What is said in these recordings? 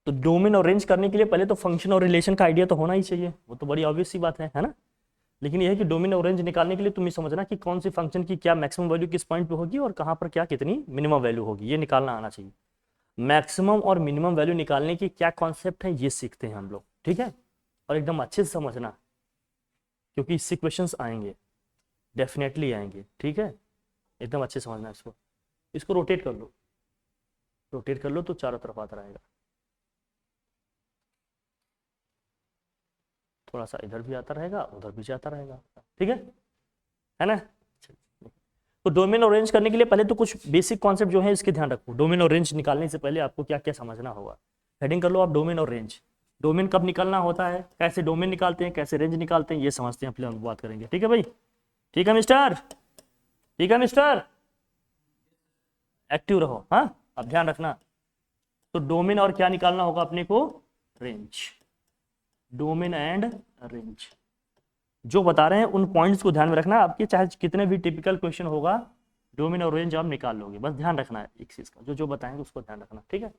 तो डोमेन और रेंज करने के लिए पहले तो फंक्शन और रिलेशन का आइडिया तो होना ही चाहिए, वो तो बड़ी ऑब्वियस सी बात है ना। लेकिन यह है कि डोमेन और रेंज निकालने के लिए तुम ये समझना कि कौन सी फंक्शन की क्या मैक्सिमम वैल्यू किस पॉइंट पे होगी और कहाँ पर क्या कितनी मिनिमम वैल्यू होगी, ये निकालना आना चाहिए। मैक्सिमम और मिनिमम वैल्यू निकालने की क्या कॉन्सेप्ट है ये सीखते हैं हम लोग, ठीक है। और एकदम अच्छे से समझना, क्योंकि इससे क्वेश्चंस आएंगे, डेफिनेटली आएंगे, ठीक है। एकदम अच्छे से समझना इसको। इसको रोटेट कर लो, रोटेट कर लो तो चारों तरफ आता रहेगा। थोड़ा सा इधर भी आता रहेगा, उधर भी जाता रहेगा, ठीक है ना। तो डोमेन और रेंज करने के लिए पहले तो कुछ बेसिक कॉन्सेप्ट जो है इसके ध्यान रखो। डोमेन और रेंज निकालने से पहले आपको क्या क्या समझना होगा। हेडिंग कर लो आप, डोमेन और रेंज। डोमेन कब निकालना होता है, कैसे डोमेन निकालते हैं, कैसे रेंज निकालते हैं, ये समझते हैं, हम बात करेंगे, ठीक है भाई। ठीक है मिस्टर, ठीक है मिस्टर, एक्टिव रहो, हाँ। अब ध्यान रखना, तो डोमेन और क्या निकालना होगा अपने को, रेंज। डोमेन एंड रेंज जो बता रहे हैं उन पॉइंट्स को ध्यान में रखना। आपके चाहे कितने भी टिपिकल क्वेश्चन होगा, डोमेन और रेंज आप निकाल लोगे, बस ध्यान रखना है एक चीज का, जो जो बताएंगे उसको ध्यान रखना, ठीक है।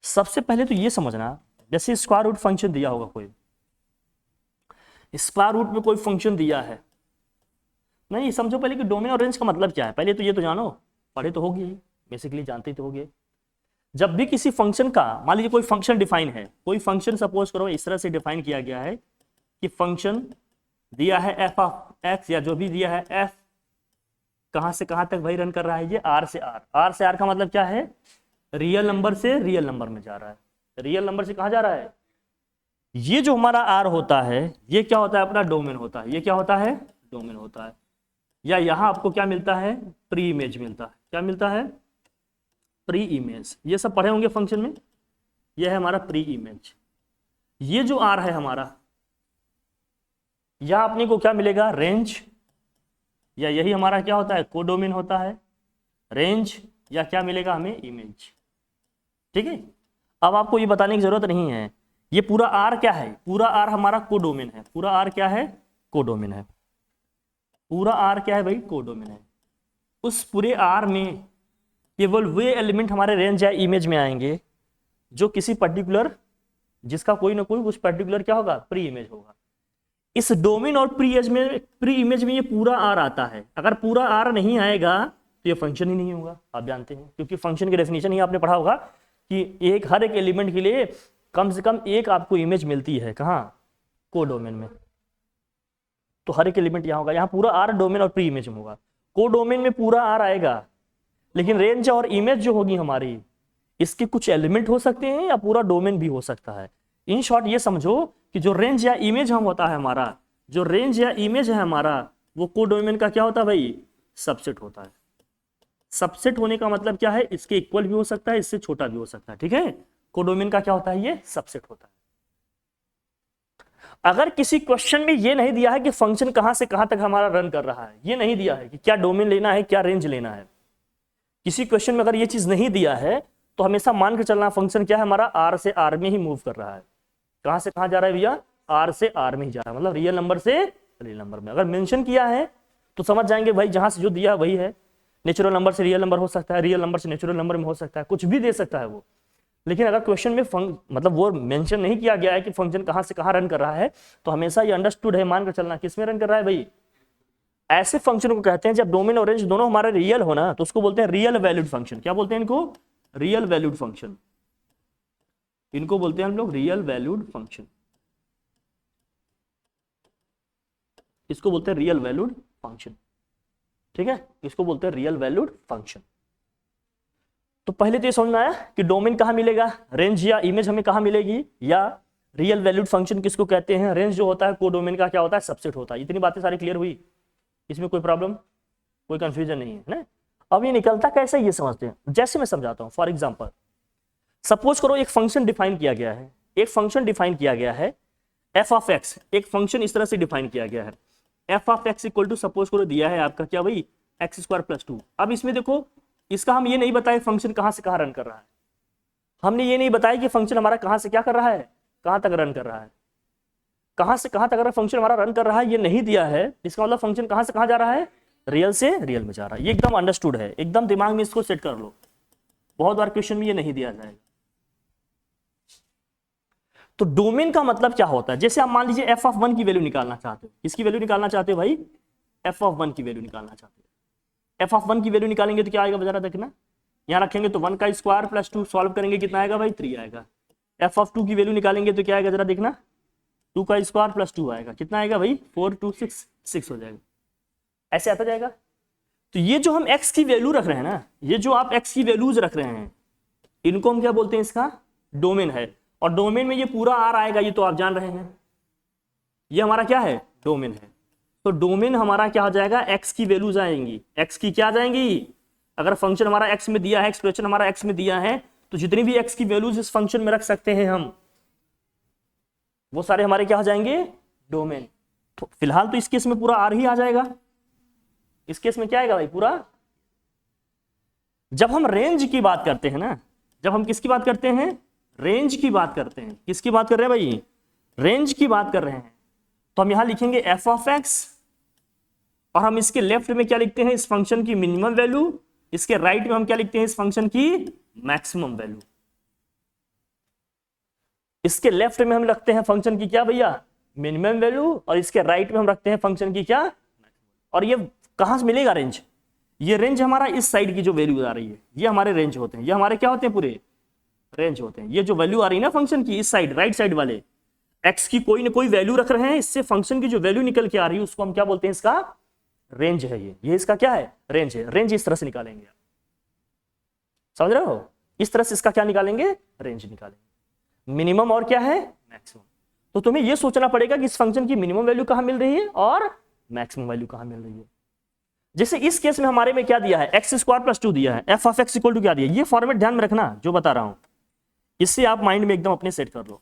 सबसे पहले तो ये समझना, जैसे स्क्वायर रूट फंक्शन दिया होगा कोई, स्क्वायर रूट में कोई फंक्शन दिया है, नहीं समझो पहले कि डोमेन और रेंज का मतलब क्या है, पहले तो ये तो जानो, पढ़े तो होगी, बेसिकली जानते तो होगे। जब भी किसी फंक्शन का, मान लीजिए कोई फंक्शन डिफाइन है, कोई फंक्शन सपोज करो इस तरह से डिफाइन किया गया है कि फंक्शन दिया है एफ ऑफ एक्स, या जो भी दिया है एफ कहां से कहां तक वही रन कर रहा है, ये आर से आर। आर से आर का मतलब क्या है, रियल नंबर से रियल नंबर में जा रहा है। रियल नंबर से कहां जा रहा है, ये जो हमारा आर होता है ये क्या होता है, अपना डोमेन होता है। ये क्या होता है, डोमेन होता है। या यहां आपको क्या मिलता है, प्री इमेज मिलता है। क्या मिलता है, प्री इमेज। ये सब पढ़े होंगे फंक्शन में, ये है हमारा प्री इमेज। ये जो आर है हमारा, या अपने को क्या मिलेगा, रेंज, या यही हमारा क्या होता है, कोडोमेन होता है, रेंज, या क्या मिलेगा हमें, इमेज, ठीक है। अब आपको ये बताने की जरूरत नहीं है, ये पूरा आर क्या है, पूरा आर हमारा कोडोमेन है। पूरा आर क्या है, कोडोमेन है। पूरा आर क्या है भाई, कोडोमेन है। उस पूरे आर में केवल वे एलिमेंट हमारे रेंज या इमेज में आएंगे जो किसी पर्टिकुलर, जिसका कोई ना कोई उस पर्टिकुलर क्या होगा, प्री इमेज होगा। इस डोमेन और प्री इमेज में ये पूरा आर आता है। अगर पूरा आर नहीं आएगा तो ये फंक्शन ही नहीं होगा, आप जानते हैं, क्योंकि फंक्शन की डेफिनेशन ही आपने पढ़ा होगा कि एक हर एक एलिमेंट के लिए कम से कम एक आपको इमेज मिलती है, कहाँ, कोडोमेन में। तो हर एक एलिमेंट यहाँ होगा, यहाँ पूरा आर डोमेन और प्री इमेज में होगा। कोडोमेन में पूरा आर आएगा, लेकिन रेंज और इमेज जो होगी हमारी, इसके कुछ एलिमेंट हो सकते हैं या पूरा डोमेन भी हो सकता है। इन शॉर्ट ये समझो कि जो रेंज या इमेज हम होता है हमारा, जो रेंज या इमेज है हमारा, वो कोडोमेन का क्या होता है भाई, सबसेट होता है। सबसेट होने का मतलब क्या है, इसके इक्वल भी हो सकता है, इससे छोटा भी हो सकता है, ठीक है। कोडोमेन का क्या होता है, ये सबसेट होता है। अगर किसी क्वेश्चन में ये नहीं दिया है कि फंक्शन कहां से कहां तक हमारा रन कर रहा है, ये नहीं दिया है कि क्या डोमेन लेना है क्या रेंज लेना है, किसी क्वेश्चन में अगर ये चीज नहीं दिया है तो हमेशा मान के चलना फंक्शन क्या है हमारा, आर से आर में ही मूव कर रहा है। कहां से कहां जा रहा है भैया, आर से आर में ही जा रहा है, मतलब रियल नंबर से रियल नंबर में। अगर मेंशन किया है तो समझ जाएंगे भाई जहां से जो दिया वही है। नेचुरल नंबर से रियल नंबर हो सकता है, रियल नंबर से नेचुरल नंबर में हो सकता है, कुछ भी दे सकता है वो। लेकिन अगर क्वेश्चन में मतलब वो मेंशन नहीं किया गया है कि फंक्शन कहां से कहां रन कर रहा है, तो हमेशा ये अंडरस्टूड है, मान कर चलना किस में रन कर रहा है भाई। ऐसे फंक्शन को कहते हैं जब डोमेन और रेंज दोनों हमारे रियल हो ना, तो उसको बोलते हैं रियल वैल्यूड फंक्शन। क्या बोलते हैं इनको, रियल वैल्यूड फंक्शन। इनको बोलते हैं हम लोग रियल वैल्यूड फंक्शन। इसको बोलते हैं रियल वैल्यूड फंक्शन, ठीक है। इसको बोलते हैं रियल वैल्यूड फंक्शन। तो पहले तो ये समझना है कि डोमेन कहां मिलेगा, रेंज या इमेज हमें कहां मिलेगी, या रियल वैल्यूड फंक्शन किसको कहते हैं। रेंज जो होता है कोडोमेन का क्या होता है, सबसेट होता है। इतनी बातें सारी क्लियर हुई, इसमें कोई प्रॉब्लम, कोई कंफ्यूजन नहीं है ना। अब ये निकलता कैसे, ये समझते हैं। जैसे मैं समझाता हूं, फॉर एग्जांपल सपोज करो एक फंक्शन डिफाइन किया गया है, एक फंक्शन डिफाइन किया गया है एफ ऑफ एक्स। एक फंक्शन इस तरह से डिफाइन किया गया है, f of x equal to suppose करो दिया है आपका क्या भाई, एक्स स्क्वायर प्लस 2। अब इसमें देखो, इसका हम ये नहीं बताए फंक्शन कहां से कहां रन कर रहा है। हमने ये नहीं बताया कि फंक्शन हमारा कहां से क्या कर रहा है, कहां तक रन कर रहा है। कहां से कहां तक अगर फंक्शन हमारा रन कर रहा है ये नहीं दिया है, इसका मतलब फंक्शन कहां से कहां जा रहा है, रियल से रियल में जा रहा है। ये एकदम अंडरस्टूड है, एकदम दिमाग में इसको सेट कर लो। बहुत बार क्वेश्चन में ये नहीं दिया जाएगा। तो डोमेन का मतलब क्या होता है? जैसे आप मान लीजिए एफ ऑफ 1 की वैल्यू निकालना चाहते हो, किसकी वैल्यू निकालना चाहते हो भाई? एफ ऑफ 1 की वैल्यू निकालना चाहते हो। एफ ऑफ 1 की वैल्यू निकालेंगे तो क्या आएगा जरा देखना, यहाँ रखेंगे तो 1 का स्क्वायर प्लस 2 सॉल्व करेंगे कितना आएगा भाई? 3 आएगा। एफ ऑफ 2 की वैल्यू निकालेंगे तो क्या आएगा जरा देखना, 2 का स्क्वायर प्लस 2 आएगा, कितना आएगा भाई? 4 2 6 हो जाएगा। ऐसे आता जाएगा। तो ये जो हम x की वैल्यू रख रहे हैं ना, ये जो आप x की वैल्यूज रख रहे हैं, इनको हम क्या बोलते हैं? इसका डोमेन है। और डोमेन में ये पूरा R आएगा, ये तो आप जान रहे हैं, ये हमारा क्या है? डोमेन है। तो डोमेन हमारा क्या हो जाएगा? x की वैल्यूज आएंगी। x की क्या जाएंगी? अगर फंक्शन हमारा x में दिया है, एक्सप्रेशन हमारा x में दिया है, तो जितनी भी x की वैल्यूज इस फंक्शन में रख सकते हैं हम, वो सारे हमारे क्या हो जाएंगे? डोमेन। तो फिलहाल तो इस केस में पूरा R ही आ जाएगा। इस केस में क्या आएगा भाई? पूरा। जब हम रेंज की बात करते हैं ना, जब हम किसकी बात करते हैं? रेंज की बात करते हैं। किसकी बात कर रहे हैं भाई? रेंज की बात कर रहे हैं। तो हम यहां लिखेंगे एफ ऑफ एक्स, और हम इसके लेफ्ट में क्या लिखते हैं? इस फंक्शन की मिनिमम वैल्यू। इसके राइट में हम क्या लिखते हैं? इस फंक्शन की मैक्सिमम वैल्यू। इसके लेफ्ट में हम रखते हैं फंक्शन की क्या भैया? Minimum value. और इसके राइट में हम रखते हैं फंक्शन की क्या? और ये कहां से मिलेगा रेंज? ये रेंज हमारा इस साइड की जो वैल्यू आ रही है, ये हमारे रेंज होते हैं। ये हमारे क्या होते हैं? पूरे रेंज होते हैं। ये जो वैल्यू आ रही है ना फंक्शन की, इस साइड राइट साइड वाले एक्स की कोई ना कोई वैल्यू रख रहे हैं, इससे फंक्शन की जो वैल्यू निकल के आ रही है उसको हम क्या बोलते हैं? इसका रेंज है। ये इसका क्या है? रेंज है। रेंज इस तरह से निकालेंगे, समझ रहे हो? इस तरह से इसका क्या निकालेंगे? रेंज निकालेंगे। मिनिमम और क्या है? मैक्सिमम। तो तुम्हें यह सोचना पड़ेगा कि इस फंक्शन की मिनिमम वैल्यू कहां मिल रही है और मैक्सिमम वैल्यू कहां मिल रही है। जैसे इस केस में हमारे में क्या दिया है? एक्स स्क्वायर प्लस 2 दिया है। F of x equal to क्या दिया? ये फॉर्मेट ध्यान में रखना जो बता रहा हूं, इससे आप माइंड में एकदम अपने सेट कर लो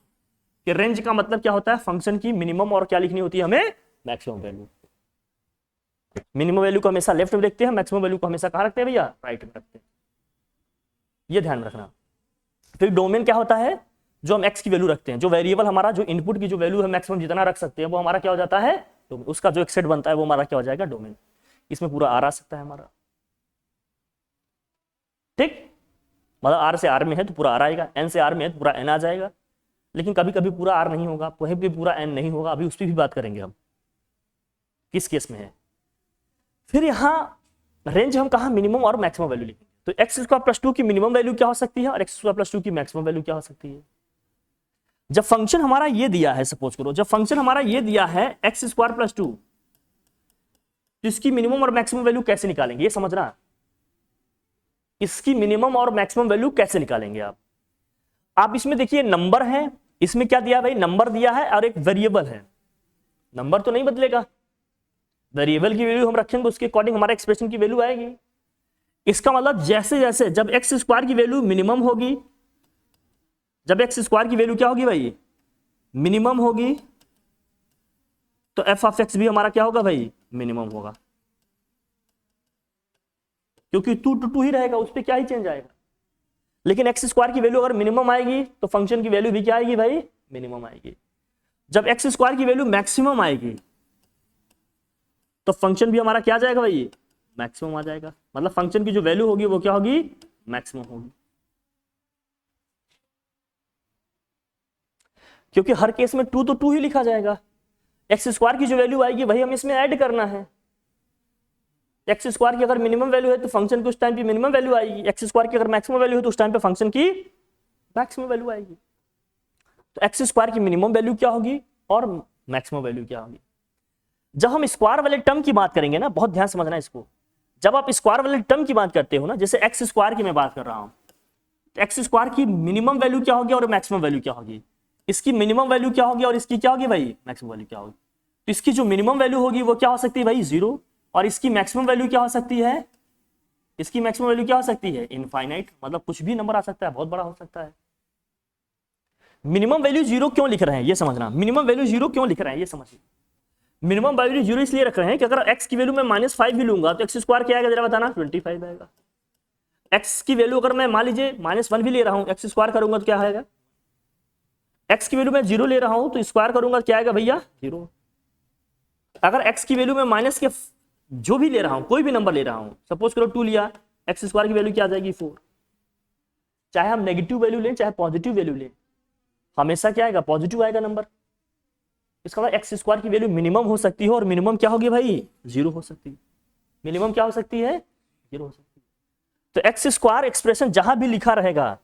कि रेंज का मतलब क्या होता है? फंक्शन की मिनिमम और क्या लिखनी होती है हमें? Maximum value. मिनिमम वैल्यू को हमेशा लेफ्ट में रखते हैं, मैक्सिमम वैल्यू को हमेशा कहां रखते हैं भैया? राइट में रखते हैं। ये ध्यान रखना। फिर डोमेन क्या होता है? जो हम एक्स की वैल्यू रखते हैं, जो वेरिएबल हमारा, जो इनपुट की जो वैल्यू है मैक्सिमम जितना रख सकते हैं, वो हमारा क्या हो जाता है? डोमेन। उसका जो एक सेट बनता है वो हमारा क्या हो जाएगा? डोमेन। इसमें पूरा आर आ सकता है हमारा, ठीक? मतलब आर से आर में है तो पूरा आर आएगा, एन से आर में है तो पूरा एन आ जाएगा। लेकिन कभी कभी पूरा आर नहीं होगा, कहीं भी पूरा एन नहीं होगा। अभी उस पर भी बात करेंगे हम किस केस में है। फिर यहां रेंज हम कहा? मिनिमम और मैक्सिमम वैल्यू लिखेंगे। तो एक्स स्क्वायर प्लस 2 की मिनिमम वैल्यू क्या हो सकती है और एक्स स्क्वायर प्लस 2 की मैक्सिमम वैल्यू क्या हो सकती है? जब फंक्शन हमारा ये दिया है, सपोज करो जब फंक्शन हमारा ये दिया है एक्स स्क्वायर प्लस 2, तो इसकी मिनिमम और मैक्सिमम वैल्यू कैसे निकालेंगे? ये समझना। इसकी मिनिमम और मैक्सिमम वैल्यू कैसे निकालेंगे आप इसमें देखिए नंबर है, इसमें क्या दिया भाई? नंबर दिया है और एक वेरिएबल है। नंबर तो नहीं बदलेगा, वेरिएबल की वैल्यू हम रखेंगे, उसके अकॉर्डिंग हमारा एक्सप्रेशन की वैल्यू आएगी। इसका मतलब जैसे जैसे जब एक्स स्क्वायर की वैल्यू मिनिमम होगी, जब एक्स स्क्वायर की वैल्यू क्या होगी भाई? मिनिमम होगी, तो एफ ऑफ एक्स भी हमारा क्या होगा भाई? मिनिमम होगा, क्योंकि 2 to 2 ही रहेगा, उस पर क्या ही चेंज आएगा। लेकिन एक्स स्क्वायर की वैल्यू अगर मिनिमम आएगी तो फंक्शन की वैल्यू भी क्या आएगी भाई? मिनिमम आएगी। जब एक्स स्क्वायर की वैल्यू मैक्सिमम आएगी तो फंक्शन भी हमारा क्या आ जाएगा भाई? मैक्सिमम आ जाएगा। मतलब फंक्शन की जो वैल्यू होगी वो क्या होगी? मैक्सिमम होगी। क्योंकि हर केस में 2 तो 2 ही लिखा जाएगा। एक्स स्क्वायर की जो वैल्यू आएगी वही हमें इसमें ऐड करना है। एक्स स्क्वायर की अगर मिनिमम वैल्यू है तो फंक्शन की उस टाइम पे मिनिमम वैल्यू आएगी। एक्स स्क्वायर की अगर मैक्सिमम वैल्यू है तो उस टाइम पे फंक्शन की मैक्सिमम वैल्यू आएगी। तो एक्स स्क्वायर की मिनिमम वैल्यू क्या होगी और मैक्सिमम वैल्यू क्या होगी? जब हम स्क्वायर वाले टर्म की बात करेंगे ना, बहुत ध्यान समझना इसको, जब आप स्क्वायर वाले टर्म की बात करते हो ना, जैसे एक्स स्क्वायर की मैं बात कर रहा हूं, तो एक्स स्क्वायर की मिनिमम वैल्यू क्या होगी और मैक्सिमम वैल्यू क्या होगी? इसकी मिनिमम वैल्यू क्या होगी और इसकी क्या होगी भाई? मैक्सिमम वैल्यू क्या होगी? तो इसकी जो मिनिमम वैल्यू होगी वो क्या हो सकती है भाई? 0। और इसकी मैक्सिमम वैल्यू क्या हो सकती है? इसकी मैक्सिमम वैल्यू क्या हो सकती है? इनफाइनाइट। मतलब कुछ भी नंबर आ सकता है, बहुत बड़ा हो सकता है। मिनिमम वैल्यू 0 क्यों लिख रहे हैं ये समझना। मिनिमम वैल्यू 0 क्यों लिख रहे हैं ये समझिए। मिनिमम वैल्यू 0 इसलिए रख रहे हैं कि अगर एक्स की वैल्यू मैं -5 भी लूंगा तो एक्स स्क्वायर क्या आएगा जरा बताना? 25 आएगा। एक्स की वैल्यू अगर मैं मान लीजिए -1 भी ले रहा हूं, एक्स स्क्वायर करूंगा तो क्या आएगा? एक्स की वैल्यू मैं 0 ले रहा हूं तो स्क्वायर करूंगा क्या आएगा भैया? 0। अगर एक्स की वैल्यू मैं माइनस के जो भी ले रहा हूं, कोई भी नंबर ले रहा हूं, सपोज करो 2 लिया, एक्स स्क्वायर की वैल्यू क्या आ जाएगी? 4। चाहे हम नेगेटिव वैल्यू लें चाहे पॉजिटिव वैल्यू लें, हमेशा क्या आएगा, पॉजिटिव आएगा नंबर। इसका मतलब एक्स स्क्वायर की वैल्यू मिनिमम हो सकती है, और मिनिमम क्या होगी भाई, 0 हो सकती है। मिनिमम क्या हो सकती है, 0 हो सकती है। तो एक्स स्क्वायर एक्सप्रेशन जहां भी लिखा रहेगा,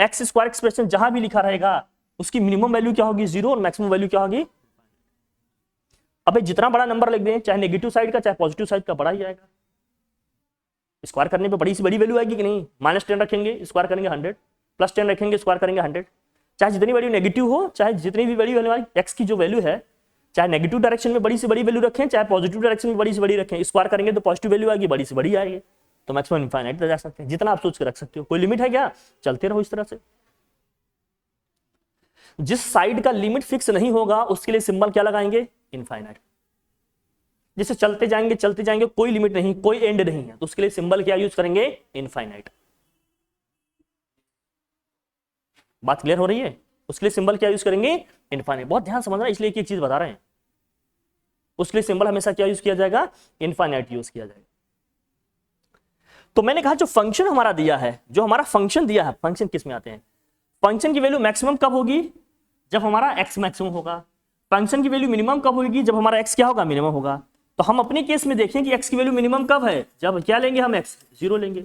एक्स स्क्वायर एक्सप्रेशन जहां भी लिखा रहेगा, उसकी मिनिमम वैल्यू क्या होगी, 0, और मैक्सिमम वैल्यू क्या होगी। अब जितना बड़ा नंबर लिख दें, चाहे नेगेटिव साइड का चाहे पॉजिटिव साइड का, बड़ा ही आएगा। स्क्वायर करने पे बड़ी सी बड़ी वैल्यू आएगी कि नहीं। -10 रखेंगे स्क्वायर करेंगे 100, +10 रखेंगे स्क्वायर करेंगे 100। चाहे जितनी वैल्यू नेगेटिव हो, चाहे जितनी भी वैल्यू एक्स की जो वैल्यू है, चाहे नेगेटिव डायरेक्शन में बड़ी से बड़ी वैल्यू रखें, चाहे पॉजिटिव डायरेक्शन में बड़ी से बड़ी रखें, स्क्वायर करेंगे तो पॉजिटिव वैल्यू आएगी, बड़ी से बड़ी आएगी। तो मैक्सिमम इनफाइनाइट तक जा सकते हैं, जितना आप सोच के रख सकते हो। कोई लिमिट है क्या, चलते रहो इस तरह से। जिस साइड का लिमिट फिक्स नहीं होगा उसके लिए सिंबल क्या लगाएंगे, इनफाइनाइट। जिसे चलते जाएंगे कोई लिमिट नहीं, कोई एंड नहीं है, तो उसके लिए सिंबल क्या यूज करेंगे, इनफाइनाइट। बात क्लियर हो रही है। उसके लिए सिंबल क्या यूज करेंगे, इनफाइनाइट। बहुत ध्यान समझना, इसलिए एक चीज बता रहे हैं। उसके लिए सिंबल हमेशा क्या यूज किया जाएगा, इनफाइनाइट यूज किया जाएगा। तो मैंने कहा जो फंक्शन हमारा दिया है, जो हमारा फंक्शन दिया है, फंक्शन किस में आते हैं, फंक्शन की वैल्यू मैक्सिमम कब होगी, जब हमारा एक्स मैक्सिमम होगा। फंक्शन की वैल्यू मिनिमम कब होगी, जब हमारा एक्स क्या होगा, मिनिमम होगा। तो हम अपने केस में देखें कि एक्स की वैल्यू मिनिमम कब है, जब क्या लेंगे हम, एक्स 0 लेंगे।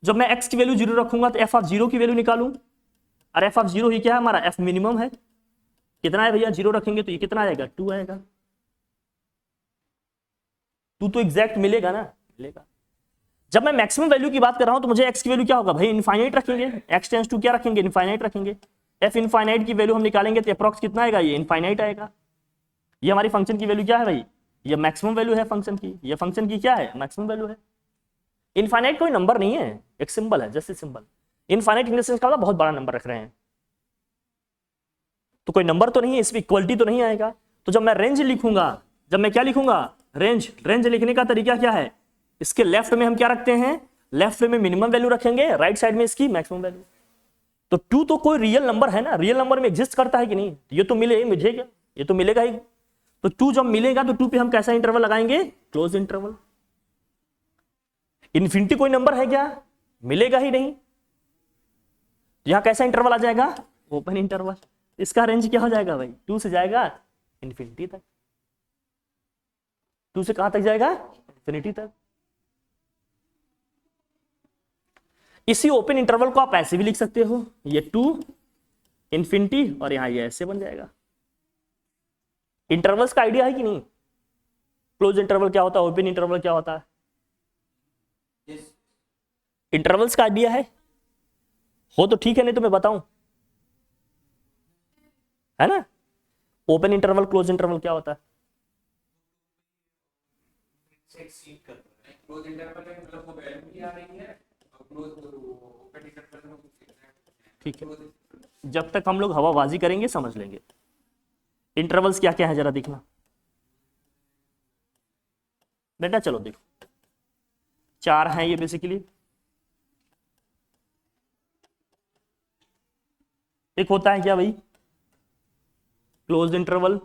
जब मैं एक्स की वैल्यू 0 रखूंगा तो एफ ऑफ 0 की वैल्यू निकालूं, और एफ ऑफ 0 ही क्या है हमारा, एफ मिनिमम है। कितना है भैया, 0 रखेंगे तो ये कितना आएगा, 2 आएगा। 2 तो एग्जैक्ट मिलेगा ना, मिलेगा। जब मैं मैक्सिमम वैल्यू की बात कर रहा हूं तो मुझे एक्स की वैल्यू क्या होगा भाई, इनफाइनाइट रखेंगे। एक्स टेंड्स टू क्या रखेंगे, इनफाइनाइट रखेंगे। एफ इनफाइनाइट की वैल्यू हम निकालेंगे तो अप्रॉक्स कितना आएगा, ये इनफाइनाइट आएगा। ये हमारी फंक्शन की वैल्यू क्या है भाई, ये मैक्सिमम वैल्यू है फंक्शन की। ये फंक्शन की क्या है, मैक्सिमम वैल्यू है। इनफाइनाइट कोई नंबर नहीं है, एक सिंबल है, just symbol. Infinite in the sense का मतलब बहुत बड़ा नंबर रख रहे हैं, तो कोई नंबर तो नहीं है, इसमें इक्वलिटी तो नहीं आएगा। तो जब मैं रेंज लिखूंगा, जब मैं क्या लिखूंगा, रेंज। रेंज लिखने का तरीका क्या है, इसके लेफ्ट में हम क्या रखते हैं, लेफ्ट में मिनिमम वैल्यू रखेंगे, राइट साइड में इसकी मैक्सिमम वैल्यू। तो 2 तो कोई रियल नंबर है ना, रियल नंबर में एग्जिस्ट करता है कि नहीं, ये तो मिले मुझे क्या, ये तो मिलेगा ही। तो 2 जब मिलेगा तो 2 पे हम कैसा इंटरवल लगाएंगे, क्लोज इंटरवल। इन्फिनिटी कोई नंबर है क्या, मिलेगा ही नहीं, यहां कैसा इंटरवल आ जाएगा, ओपन इंटरवल। इसका रेंज क्या हो जाएगा भाई, 2 से जाएगा इन्फिनिटी तक। 2 से कहां तक जाएगा, इन्फिनिटी तक। इसी ओपन इंटरवल को आप ऐसे भी लिख सकते हो, ये 2 इन्फिनिटी, और यहां ये ऐसे बन जाएगा। इंटरवल्स का आइडिया है कि नहीं, क्लोज इंटरवल क्या होता है, ओपन इंटरवल क्या होता है, इंटरवल्स का आइडिया है हो तो ठीक है, नहीं तो मैं बताऊं, है ना। ओपन इंटरवल क्लोज इंटरवल क्या होता है, क्लोज इंटरवल में मतलब वो वैल्यू नहीं आ रही है, और क्लोज ओपन इंटरवल में ठीक है। जब तक हम लोग हवाबाजी करेंगे समझ लेंगे। इंटरवल्स क्या क्या है जरा देखना बेटा, चलो देखो 4 हैं ये बेसिकली। एक होता है क्या भाई, क्लोज इंटरवल,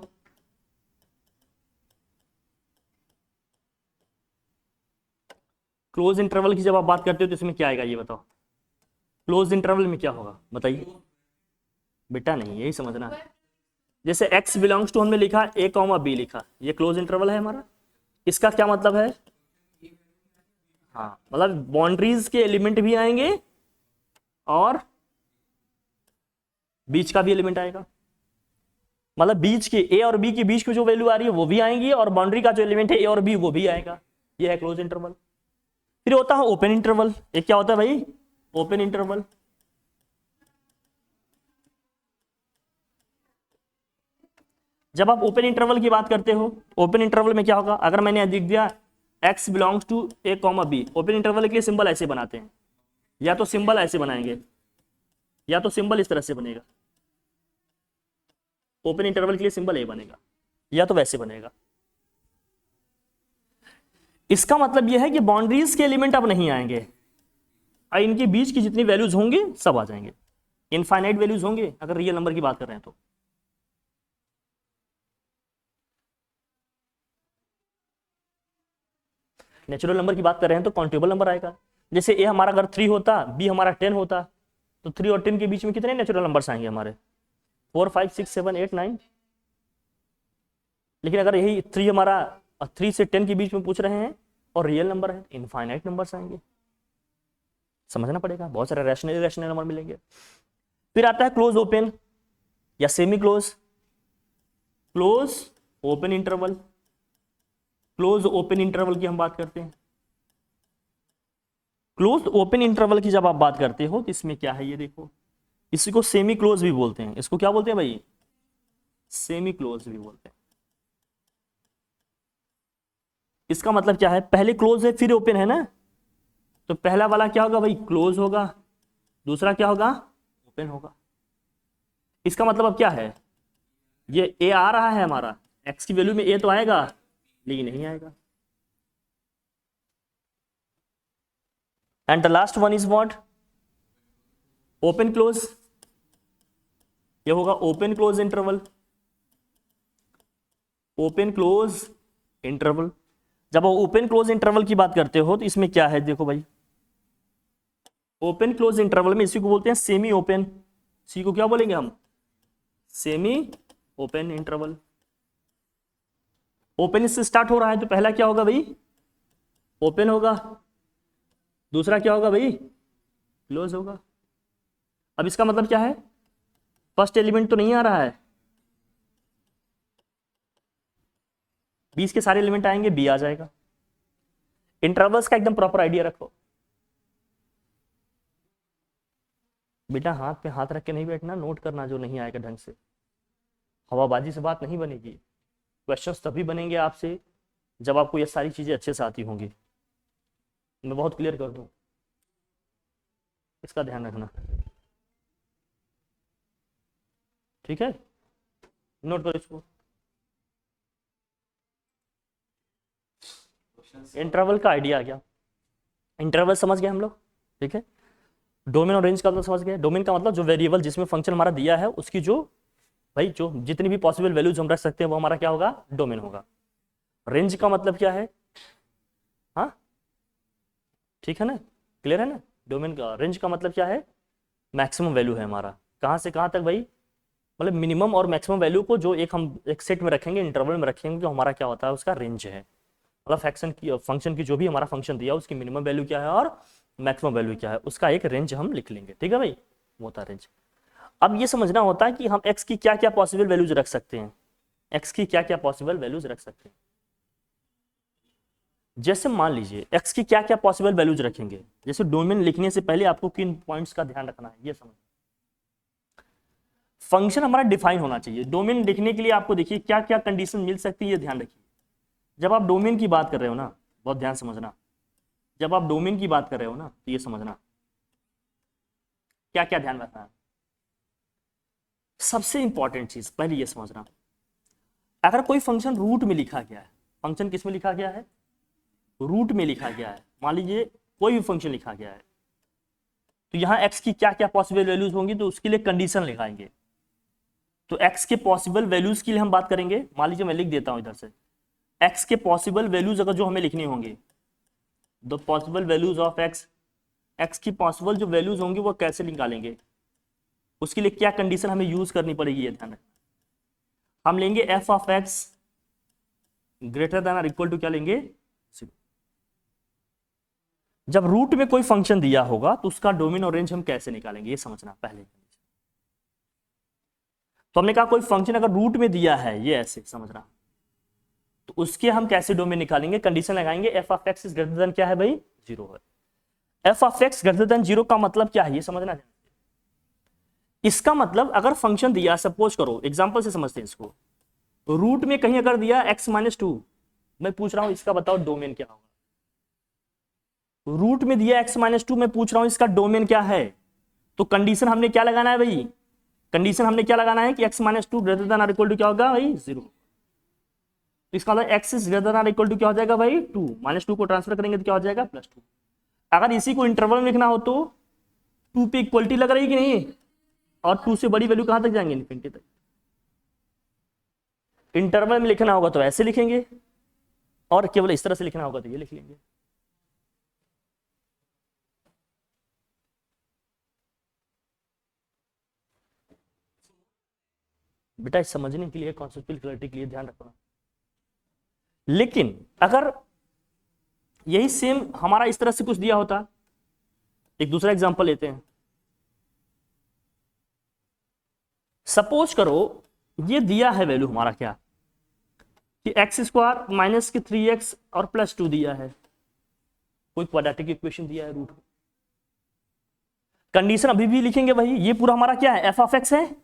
क्लोज इंटरवल की जब आप बात करते हो तो इसमें क्या आएगा ये बताओ, क्लोज इंटरवल में क्या होगा बताइए बेटा, नहीं यही समझना है। जैसे x बिलोंग्स टू हमने लिखा a कॉमा b लिखा, ये क्लोज इंटरवल है हमारा। इसका क्या मतलब है, हाँ मतलब बाउंड्रीज के एलिमेंट भी आएंगे और बीच का भी एलिमेंट आएगा, मतलब बीच के a और b के बीच की जो वैल्यू आ रही है वो भी आएंगी, और बाउंड्री का जो एलिमेंट है a और b वो भी आएगा। ये है क्लोज इंटरवल। फिर होता है ओपन इंटरवल। एक क्या होता है भाई, ओपन इंटरवल। जब आप ओपन इंटरवल की बात करते हो, ओपन इंटरवल में क्या होगा, अगर मैंने लिख दिया x belongs to a comma b, open interval के लिए सिंबल ऐसे बनाते हैं, या तो सिंबल ऐसे बनाएंगे या तो सिंबल इस तरह से बनेगा। ओपन इंटरवल के लिए सिंबल ए बनेगा या तो वैसे बनेगा। इसका मतलब यह है कि बाउंड्रीज के एलिमेंट अब नहीं आएंगे, और इनके बीच की जितनी वैल्यूज होंगे सब आ जाएंगे। इनफाइनाइट वैल्यूज होंगे अगर रियल नंबर की बात कर रहे हैं तो। नेचुरल नंबर की बात कर रहे हैं तो काउंटेबल नंबर आएगा। जैसे ए हमारा अगर 3 होता, बी हमारा 10 होता, तो 3 और 10 के बीच में कितने नेचुरल नंबर्स आएंगे हमारे? 4 5 6 7 8 9। लेकिन अगर यही 3 हमारा 3 से 10 के बीच में पूछ रहे हैं और रियल नंबर है, इनफाइनाइट नंबर्स आएंगे। समझना पड़ेगा, बहुत सारे रैशनल नंबर मिलेंगे। फिर आता है क्लोज ओपन या semi close. Close open interval, close open interval की हम बात करते हैं। क्लोज ओपन इंटरवल की जब आप बात करते हो तो इसमें क्या है, ये देखो, इसी को सेमी क्लोज भी बोलते हैं। इसको क्या बोलते हैं भाई? सेमी क्लोज भी बोलते हैं। इसका मतलब क्या है? पहले क्लोज है फिर ओपन है ना, तो पहला वाला क्या होगा भाई? क्लोज होगा, दूसरा क्या होगा? ओपन होगा। इसका मतलब अब क्या है? ये ए आ रहा है हमारा, एक्स की वैल्यू में ए तो आएगा, लेकिन नहीं आएगा। And the last one is what? Open close. ये होगा open close interval. Open close interval, जब आप ओपन क्लोज इंटरवल की बात करते हो तो इसमें क्या है? देखो भाई, ओपन क्लोज इंटरवल में इसी को बोलते हैं सेमी ओपन। इसी को क्या बोलेंगे हम? Semi open interval. ओपन से स्टार्ट हो रहा है तो पहला क्या होगा भाई? ओपन होगा, दूसरा क्या होगा भाई? क्लोज होगा। अब इसका मतलब क्या है? फर्स्ट एलिमेंट तो नहीं आ रहा है, 20 के सारे एलिमेंट आएंगे, बी आ जाएगा। इंटरवल्स का एकदम प्रॉपर आइडिया रखो बेटा, हाथ पे हाथ रख के नहीं बैठना, नोट करना जो नहीं आएगा ढंग से। हवाबाजी से बात नहीं बनेगी। क्वेश्चंस तभी बनेंगे आपसे जब आपको ये सारी चीजें अच्छे से आती होंगी। मैं बहुत क्लियर कर दूं, इसका ध्यान रखना, ठीक है? नोट करो इसको। इंटरवल का आइडिया आ गया, इंटरवल समझ गए हम लोग, ठीक है? डोमेन और रेंज का मतलब समझ गए। डोमेन का मतलब जो वेरिएबल जिसमें फंक्शन हमारा दिया है उसकी जो भाई जो जितनी भी पॉसिबल वैल्यूज हम रख सकते हैं वो हमारा क्या होगा? डोमेन होगा। रेंज का मतलब क्या है? हाँ ठीक है ना, क्लियर है ना? डोमेन का रेंज का मतलब क्या है? मैक्सिमम वैल्यू है हमारा, कहाँ से कहाँ तक भाई? मतलब मिनिमम और मैक्सिमम वैल्यू को जो हम एक सेट में रखेंगे, इंटरवल में रखेंगे, जो हमारा क्या होता है उसका रेंज है। मतलब फंक्शन की जो भी हमारा फंक्शन दिया उसकी मिनिमम वैल्यू क्या है और मैक्सिमम वैल्यू क्या है, उसका एक रेंज हम लिख लेंगे, ठीक है भाई? वो होता है रेंज। अब ये समझना होता है कि हम x की क्या क्या पॉसिबल वैल्यूज रख सकते हैं। x की क्या क्या पॉसिबल वैल्यूज रख सकते हैं, जैसे मान लीजिए x की क्या क्या पॉसिबल वैल्यूज रखेंगे। जैसे डोमेन लिखने से पहले आपको किन पॉइंट्स का ध्यान रखना है ये समझ। फंक्शन हमारा डिफाइन होना चाहिए। डोमेन लिखने के लिए आपको देखिए क्या क्या कंडीशन मिल सकती है, ये ध्यान रखिए। जब आप डोमेन की बात कर रहे हो ना, बहुत ध्यान समझना, जब आप डोमेन की बात कर रहे हो ना तो ये समझना क्या क्या ध्यान रखना है। सबसे इंपॉर्टेंट चीज पहले ये समझना, अगर कोई फंक्शन रूट में लिखा गया है, फंक्शन किस में लिखा गया है? रूट में लिखा गया है। मान लीजिए कोई भी फंक्शन लिखा गया है तो यहाँ x की क्या क्या पॉसिबल वैल्यूज होंगी, तो उसके लिए कंडीशन लिखाएंगे। तो x के पॉसिबल वैल्यूज के लिए हम बात करेंगे। मान लीजिए मैं लिख देता हूं इधर से, x के पॉसिबल वैल्यूज अगर जो हमें लिखनी होंगी, the possible values of x, x की पॉसिबल जो वैल्यूज होंगी वो कैसे निकालेंगे, उसके लिए क्या कंडीशन हमें यूज करनी पड़ेगी, ये ध्यान रखना। हम लेंगे f of x greater then और इक्वल टू क्या लेंगे? 0। जब रूट में कोई फंक्शन दिया होगा तो उसका डोमेन और रेंज हम कैसे निकालेंगे, ये समझना पहले। तो हमने कहा कोई फंक्शन अगर रूट में दिया है, ये ऐसे समझना, तो उसके हम कैसे डोमेन निकालेंगे? कंडीशन लगाएंगे f of x is greater then क्या है भाई? 0 है। f of x greater then 0 का मतलब क्या है ये समझना। इसका मतलब अगर फंक्शन दिया, सपोज करो एग्जांपल से समझते हैं इसको, रूट में कहीं अगर दिया x-2, मैं पूछ रहा हूं इसका बताओ डोमेन क्या होगा? रूट में दिया x-2, मैं पूछ रहा हूं इसका डोमेन क्या है? तो कंडीशन हमने क्या लगाना है भाई? कंडीशन हमने क्या लगाना है कि x-2 ग्रेटर देन और इक्वल टू क्या होगा भाई? 0। तो इसका मतलब x इज ग्रेटर देन और इक्वल टू क्या हो जाएगा भाई? 2। -2 को ट्रांसफर करेंगे तो क्या हो जाएगा? +2। अगर इसी को इंटरवल में लिखना हो तो 2 पे इक्वलिटी लग रही कि नहीं, और 2 से बड़ी वैल्यू कहां तक जाएंगे? इनफिनिटी तक। इंटरवल में लिखना होगा तो ऐसे लिखेंगे, और केवल इस तरह से लिखना होगा तो ये लिख लेंगे। बेटा इस समझने के लिए, कॉन्सेप्चुअल क्लैरिटी के लिए ध्यान रखना। लेकिन अगर यही सेम हमारा इस तरह से कुछ दिया होता, एक दूसरा एग्जांपल लेते हैं। सपोज करो ये दिया है वैल्यू हमारा क्या कि एक्स स्क्वायर माइनस के 3x और प्लस 2 दिया है, कोई क्वाड्रेटिक इक्वेशन दिया है रूट। कंडीशन अभी भी लिखेंगे भाई, ये पूरा हमारा क्या है, एफ ऑफ एक्स है,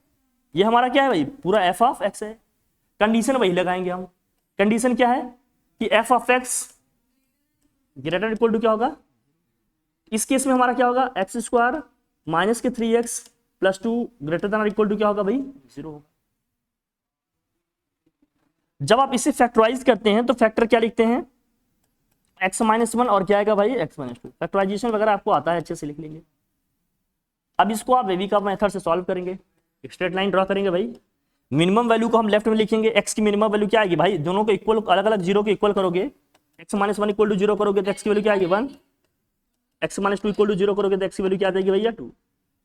ये हमारा क्या है भाई, पूरा एफ ऑफ एक्स है। कंडीशन वही लगाएंगे हम। कंडीशन क्या है कि f of x greater equal to क्या होगा, इस केस में हमारा क्या होगा, एक्स स्क्वायर माइनस के 3x plus 2 greater than equal to क्या होगा भाई, 0 होगा। जब आप इसे फैक्टराइज करते हैं तो फैक्टर क्या लिखते हैं, x माइनस 1 और क्या आएगा भाई, x माइनस 2। फैक्टराइजेशन वगैरह आपको आता है, अच्छे से लिख लेंगे। अब इसको आप वेवी का मेथड से सॉल्व करेंगे, एक स्ट्रेट लाइन ड्रॉ करेंगे भाई। मिनिमम वैल्यू को हम लेफ्ट में लिखेंगे, x की मिनिमम वैल्यू क्या आएगी भाई, दोनों को इक्वल अलग अलग जीरो के इक्वल करोगे, x माइनस 1 इक्वल टू 0 करोगे तो x की वैल्यू क्या आएगी 1, x माइनस 2 इक्वल टू 0 करोगे तो x की वैल्यू क्या आ जाएगी भैया 2।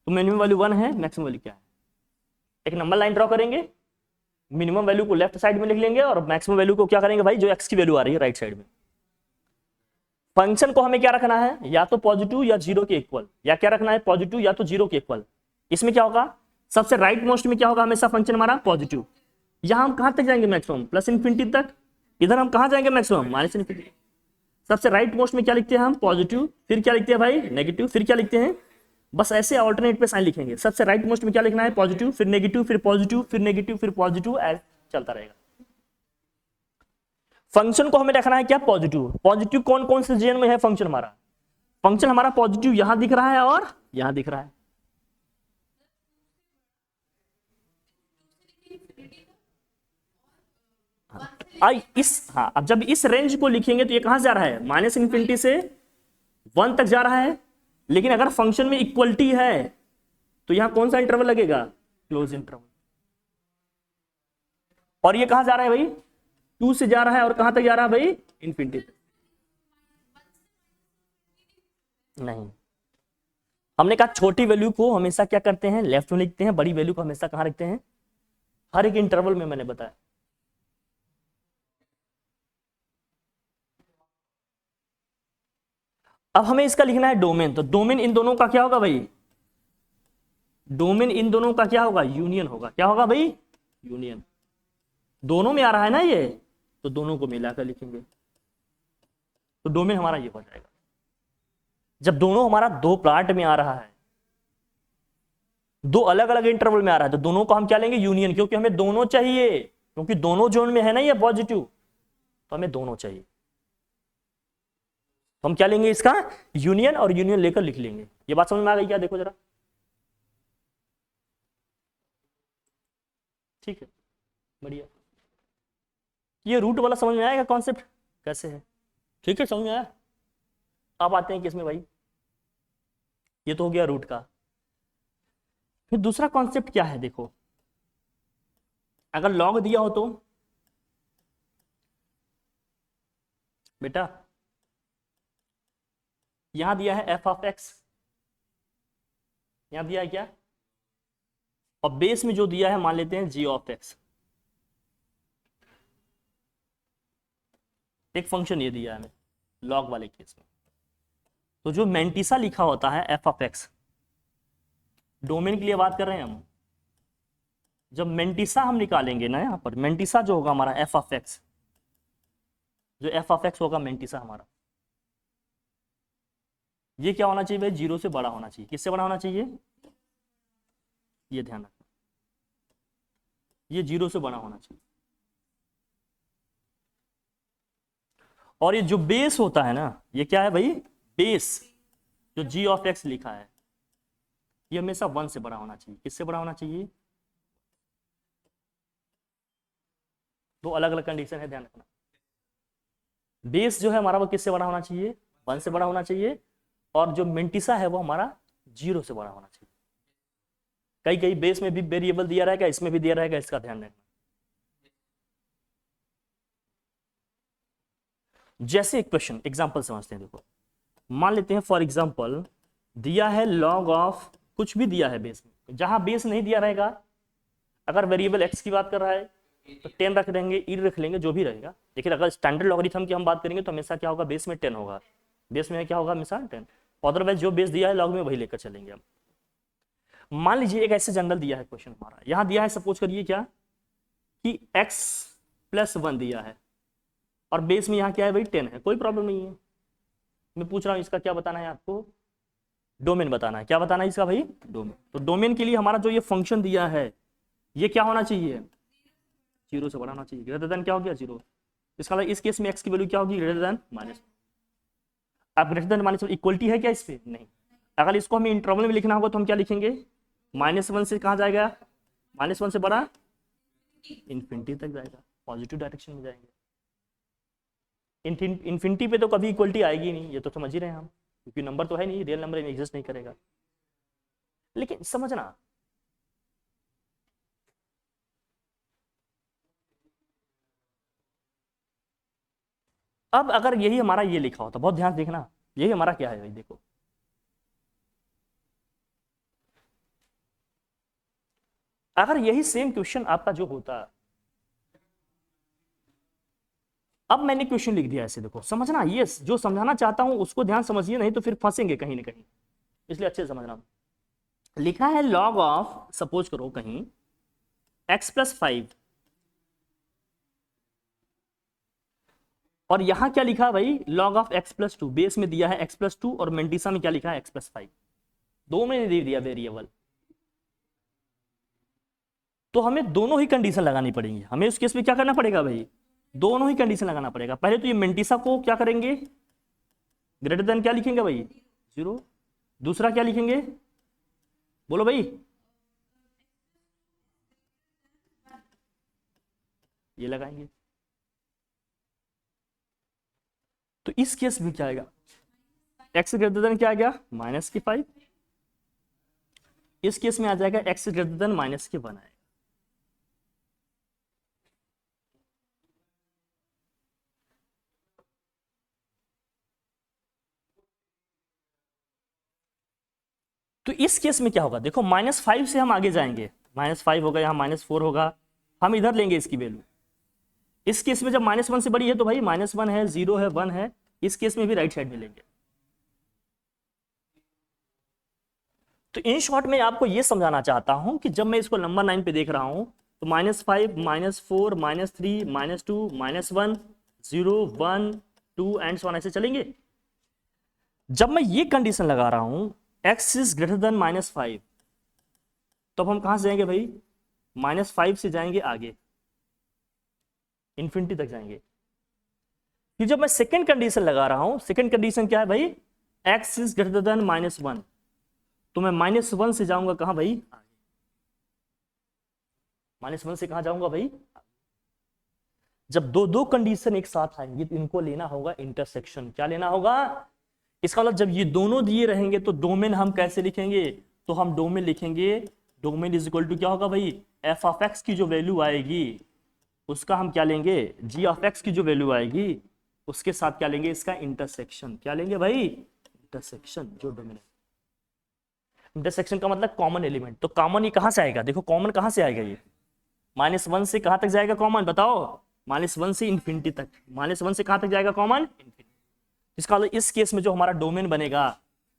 तो मिनिमम वैल्यू 1 है, मैक्सिमम वैल्यू क्या है। एक नंबर लाइन ड्रॉ करेंगे, मिनिमम वैल्यू को लेफ्ट साइड में लिख लेंगे और मैक्सिमम वैल्यू को क्या करेंगे भाई, जो x की वैल्यू आ रही है राइट साइड में। फंक्शन को हमें क्या रखना है, या तो पॉजिटिव या 0 के इक्वल, या क्या रखना है, पॉजिटिव या तो 0 के इक्वल। इसमें क्या होगा, सबसे राइट मोस्ट में क्या होगा, हमेशा फंक्शन हमारा पॉजिटिव। यहां हम कहां तक जाएंगे, मैक्सिमम प्लस इन्फिनिटी तक। इधर हम कहां जाएंगे, मैक्सिमम माइनस इन्फिनिटी। सबसे राइट मोस्ट में क्या लिखते हैं हम, पॉजिटिव, फिर क्या लिखते हैं भाई, नेगेटिव, फिर क्या लिखते हैं, बस ऐसे ऑल्टरनेट पे साइन लिखेंगे। सबसे राइट मोस्ट में क्या लिखना है, पॉजिटिव, फिर नेगेटिव, फिर पॉजिटिव, फिर नेगेटिव, फिर पॉजिटिव, ऐसे चलता रहेगा। फंक्शन को हमें रखना है क्या, पॉजिटिव। पॉजिटिव कौन कौन से रीजन में है फंक्शन हमारा, फंक्शन हमारा पॉजिटिव यहां दिख रहा है और यहां दिख रहा है। अब जब इस रेंज को लिखेंगे तो ये कहां जा रहा है, माइनस इन्फिनिटी से 1 तक जा रहा है। लेकिन अगर फंक्शन में इक्वलिटी है तो यहां कौन सा इंटरवल लगेगा, क्लोज इंटरवल। और ये कहां जा रहा है भाई, 2 से जा रहा है और कहां तक जा रहा है भाई, इन्फिनिटी तक। नहीं, हमने कहा छोटी वैल्यू को हमेशा क्या करते हैं, लेफ्ट में लिखते हैं, बड़ी वैल्यू को हमेशा कहां रखते हैं, हर एक इंटरवल में, मैंने बताया। अब हमें इसका लिखना है डोमेन, तो डोमेन इन दोनों का क्या होगा भाई, डोमेन इन दोनों का क्या होगा, यूनियन होगा। क्या होगा भाई, यूनियन। दोनों में आ रहा है ना ये, तो दोनों को मिलाकर लिखेंगे, तो डोमेन हमारा ये हो जाएगा। जब दोनों हमारा दो पार्ट में आ रहा है, दो अलग अलग इंटरवल में आ रहा है, तो दोनों को हम क्या लेंगे, यूनियन, क्योंकि हमें दोनों चाहिए, क्योंकि दोनों जोन में है ना ये पॉजिटिव, तो हमें दोनों चाहिए। तो हम क्या लेंगे, इसका यूनियन, और यूनियन लेकर लिख लेंगे। ये बात समझ में आ गई क्या, देखो जरा, ठीक है, बढ़िया। ये रूट वाला समझ में आएगा कॉन्सेप्ट कैसे है, ठीक है, समझ में आया। अब आते हैं किसमें भाई, ये तो हो गया रूट का। फिर दूसरा कॉन्सेप्ट क्या है, देखो अगर लॉग दिया हो तो बेटा यहां दिया है एफ ऑफ एक्स, यहां दिया है क्या, और बेस में जो दिया है मान लेते हैं जी ऑफ एक्स। एक फंक्शन ये दिया है हमें लॉग वाले केस में, तो जो मेंटिसा लिखा होता है एफ ऑफ एक्स, डोमेन के लिए बात कर रहे हैं हम। जब मेंटिसा हम निकालेंगे ना, यहां पर मेंटिसा जो होगा हमारा एफ ऑफ एक्स, जो एफ ऑफ एक्स होगा मेंटिसा हमारा, ये क्या होना चाहिए भाई, 0 से बड़ा होना चाहिए। किससे बड़ा होना चाहिए, ये ध्यान रखना, ये 0 से बड़ा होना चाहिए। और ये जो बेस होता है ना, ये क्या है भाई, बेस जो जी ऑफ एक्स लिखा है, ये हमेशा 1 से बड़ा होना चाहिए। किससे बड़ा होना चाहिए, दो अलग अलग कंडीशन है, ध्यान रखना। बेस जो है हमारा वो किससे बड़ा होना चाहिए, 1 से बड़ा होना चाहिए, और जो मेंटिसा है वो हमारा 0 से बड़ा होना चाहिए। कई कई बेस में भी वेरिएबल दिया रहेगा, इसमें भी दिया रहेगा, इसका ध्यान रखना। जैसे एक क्वेश्चन एग्जांपल समझते हैं, देखो मान लेते हैं फॉर एग्जांपल दिया है लॉग ऑफ, कुछ भी दिया है बेस में, जहां बेस नहीं दिया रहेगा, अगर वेरिएबल x की बात कर रहा है तो 10 रख देंगे, ई रख लेंगे, जो भी रहेगा। लेकिन अगर स्टैंडर्ड लॉगरिथम की हम बात करेंगे तो हमेशा क्या होगा, बेस में 10 होगा, बेस में क्या होगा हमेशा 10। अदरवाइज जो बेस दिया है लॉग में वही लेकर चलेंगे हम। मान लीजिए एक ऐसे जनरल दिया है क्वेश्चन हमारा, यहां दिया है सपोज करिए क्या कि x + 1 दिया है और बेस में यहाँ क्या है भाई 10 है, कोई प्रॉब्लम नहीं है। मैं पूछ रहा हूँ इसका क्या बताना है आपको, डोमेन बताना है। क्या बताना है इसका भाई, डोमेन। तो डोमेन के लिए हमारा जो ये फंक्शन दिया है ये क्या होना चाहिए, 0 से बड़ा होना चाहिए, ग्रेटर देन क्या हो गया 0। इसका मतलब इस केस में x की वैल्यू क्या होगी, ग्रेटर देन माइनस। अब ग्रेटर देन माइनस इक्वलिटी है क्या इस पे, नहीं। अगर इसको हमें इंटरवल में लिखना होगा तो हम क्या लिखेंगे, -1 से कहाँ जाएगा, -1 से बड़ा इन्फिनिटी तक जाएगा, पॉजिटिव डायरेक्शन में जाएंगे। इन्फिनिटी पे तो कभी इक्वलिटी आएगी नहीं, ये तो समझ ही रहे हैं हम, क्योंकि नंबर तो है नहीं, रियल नंबर एग्जिस्ट नहीं करेगा। लेकिन समझना, अब अगर यही हमारा ये लिखा होता, बहुत ध्यान देखना, यही हमारा क्या है भाई, देखो अगर यही सेम क्वेश्चन आपका जो होता, अब मैंने क्वेश्चन लिख दिया ऐसे, देखो समझना, ये जो समझाना चाहता हूं उसको ध्यान समझिए, नहीं तो फिर फंसेंगे कहीं ना कहीं, इसलिए अच्छे से समझना। लिखा है लॉग ऑफ, सपोज करो कहीं x + 5, और यहां क्या लिखा है भाई, लॉग ऑफ x + 2। बेस में दिया है x + 2 और मेंटिसा में क्या लिखा है x + 5, दो में दे दिया वेरिएबल। तो हमें दोनों ही कंडीशन लगानी पड़ेगी, हमें उस केस में क्या करना पड़ेगा भाई, दोनों ही कंडीशन लगाना पड़ेगा। पहले तो ये मेंटिसा को क्या करेंगे, ग्रेटर देन क्या लिखेंगे भाई 0। दूसरा क्या लिखेंगे, बोलो भाई, ये लगाएंगे। तो इस केस में क्या आएगा, x ग्रेटर देन क्या आ गया -5। इस केस में आ जाएगा x ग्रेटर देन -1 आएगा। तो इस केस में क्या होगा, देखो -5 से हम आगे जाएंगे, -5 होगा, यहाँ -4 होगा, हम इधर लेंगे इसकी वैल्यू। इस केस में जब -1 से बड़ी है तो भाई -1 है, 0 है, 1 है, इस केस में भी राइट साइड में लेंगे। तो इन शॉर्ट में आपको यह समझाना चाहता हूं कि जब मैं इसको नंबर 9 पे देख रहा हूं तो -5, -4, -3, -2, -1, 0, 1, 2 एंड सो ऑन ऐसे चलेंगे। जब मैं ये कंडीशन लगा रहा हूं x इज ग्रेटर देन -5, तो हम कहां से जाएंगे भाई, -5 से जाएंगे आगे, इंफिनिटी तक जाएंगे। फिर जब मैं सेकेंड कंडीशन लगा रहा हूं, सेकेंड कंडीशन क्या है भाई, x इज ग्रेटर देन -1, तो मैं -1 से जाऊंगा कहां भाई, -1 से कहां जाऊंगा भाई। जब दो दो कंडीशन एक साथ आएंगी तो इनको लेना होगा इंटरसेक्शन। क्या लेना होगा, इसका मतलब जब ये दोनों दिए रहेंगे तो डोमेन हम कैसे लिखेंगे, तो हम डोमेन लिखेंगे, डोमेन इज इक्वल टू क्या होगा भाई, f(x) की जो वैल्यू आएगी उसका हम क्या लेंगे, g(x) की जो वैल्यू आएगी उसके साथ क्या लेंगे, इसका इंटरसेक्शन। क्या लेंगे भाई, इंटरसेक्शन, जो डोमेन है। इंटरसेक्शन का मतलब कॉमन एलिमेंट। तो कॉमन ये कहां से आएगा, देखो कॉमन कहां से आएगा, ये -1 से कहां तक जाएगा कॉमन, बताओ, -1 से इंफिनिटी तक। -1 से कहां तक जाएगा कॉमन, इंफिनिटी। इसका मतलब इस केस में जो हमारा डोमेन बनेगा,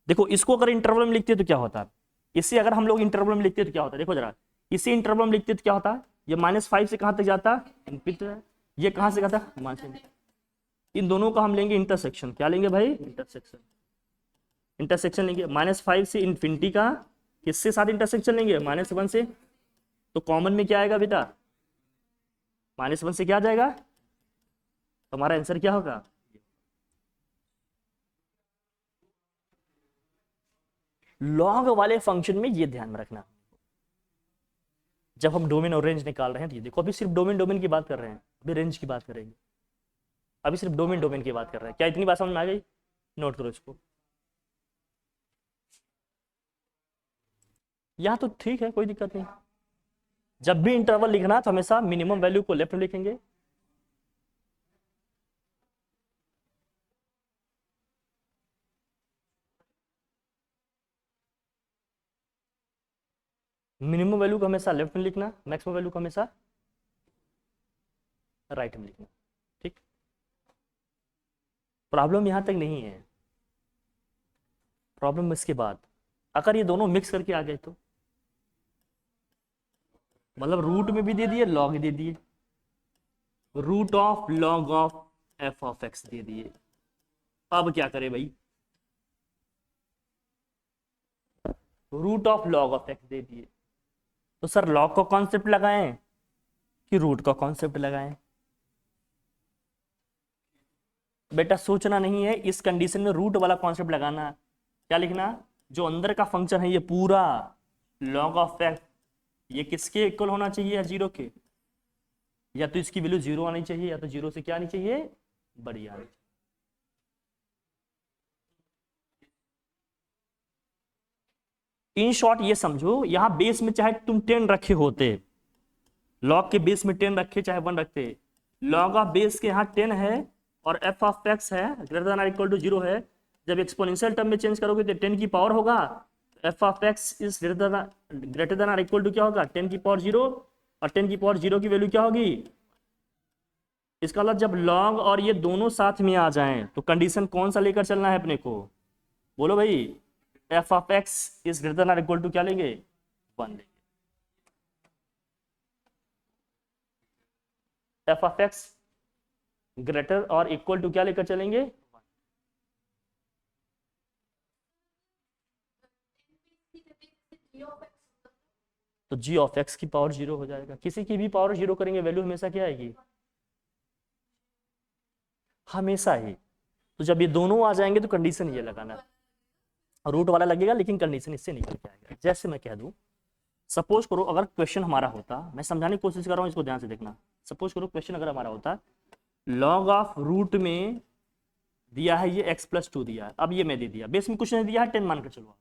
देखो इसको अगर इंटरवल में लिखते तो क्या होता है, इसे अगर हम लोग इंटरवल में लिखते तो क्या होता है, देखो जरा, इसे इंटरवल में लिखते तो क्या होता है, ये -5 से कहां तक जाता, इंफिनिटी, ये कहां से जाता है, इन दोनों का हम लेंगे इंटरसेक्शन। क्या लेंगे भाई, इंटरसेक्शन। इंटरसेक्शन लेंगे -5 से इंफिनिटी का, किससे साथ इंटरसेक्शन लेंगे, -1 से। तो कॉमन में क्या आएगा बेटा, -1 से क्या आ जाएगा, तो हमारा आंसर क्या होगा, लॉग वाले फंक्शन में ये ध्यान में रखना। जब हम डोमेन और रेंज निकाल रहे हैं तो ये देखो, अभी सिर्फ डोमेन डोमेन की बात कर रहे हैं, अभी रेंज की बात करेंगे, अभी सिर्फ डोमेन डोमेन की बात कर रहे हैं। क्या इतनी बात समझ में आ गई, नोट करो इसको। यहाँ तो ठीक है, कोई दिक्कत नहीं। जब भी इंटरवल लिखना तो हमेशा मिनिमम वैल्यू को लेफ्ट में लिखेंगे, मिनिमम वैल्यू को हमेशा लेफ्ट में लिखना, मैक्सिमम वैल्यू को हमेशा राइट में लिखना। ठीक, प्रॉब्लम यहां तक नहीं है, प्रॉब्लम इसके बाद अगर ये दोनों मिक्स करके आ गए तो मतलब रूट में भी दे दिए, लॉग दे दिए, root of log of f of x दे दिए। अब क्या करें भाई, root of log of x दे दिए, तो सर लॉग का कॉन्सेप्ट लगाएं कि रूट का कॉन्सेप्ट लगाएं? बेटा सोचना नहीं है, इस कंडीशन में रूट वाला कॉन्सेप्ट लगाना। क्या लिखना, जो अंदर का फंक्शन है ये पूरा लॉग ऑफ एक्स, ये किसके इक्वल होना चाहिए, या जीरो के, या तो इसकी वैल्यू जीरो आनी चाहिए, या तो जीरो से क्या आनी चाहिए, बड़ी आनी चाहिए। इन शॉर्ट ये समझो, यहां बेस में चाहे तुम 10 रखे होते, लॉग के बेस में 10 रखे चाहे 1 रखते, लॉग ऑफ बेस के यहाँ 10 है और एफ ऑफ एक्स है ग्रेटर देन और इक्वल टू 0 है। जब एक्सपोनेंशियल टर्म में चेंज करोगे तो 10 की पावर होगा, F of x is greater then और इक्वल टू क्या होगा, 10 की पावर 0, और 10 की पावर 0 की वैल्यू क्या होगी। इसका मतलब जब लॉग और ये दोनों साथ में आ जाएं तो कंडीशन कौन सा लेकर चलना है अपने को, बोलो भाई, F of x is greater then और इक्वल टू क्या लेंगे, 1 लेंगे। एफ ऑफ एक्स ग्रेटर और इक्वल टू क्या लेकर चलेंगे, तो जी ऑफ एक्स की पावर 0 हो जाएगा। किसी की भी पावर 0 करेंगे वैल्यू हमेशा क्या आएगी, हमेशा ही। तो जब ये दोनों आ जाएंगे तो कंडीशन ये लगाना, रूट वाला लगेगा लेकिन कंडीशन इससे निकल के आएगा। जैसे मैं कह दूं, सपोज करो अगर क्वेश्चन हमारा होता, मैं समझाने की कोशिश कर रहा हूं, इसको ध्यान से देखना। सपोज करो क्वेश्चन अगर हमारा होता, लॉग ऑफ रूट में दिया है ये x + 2 दिया है, अब ये मैं दे दिया, बेस में कुछ नहीं दिया है, 10 मान कर चलो।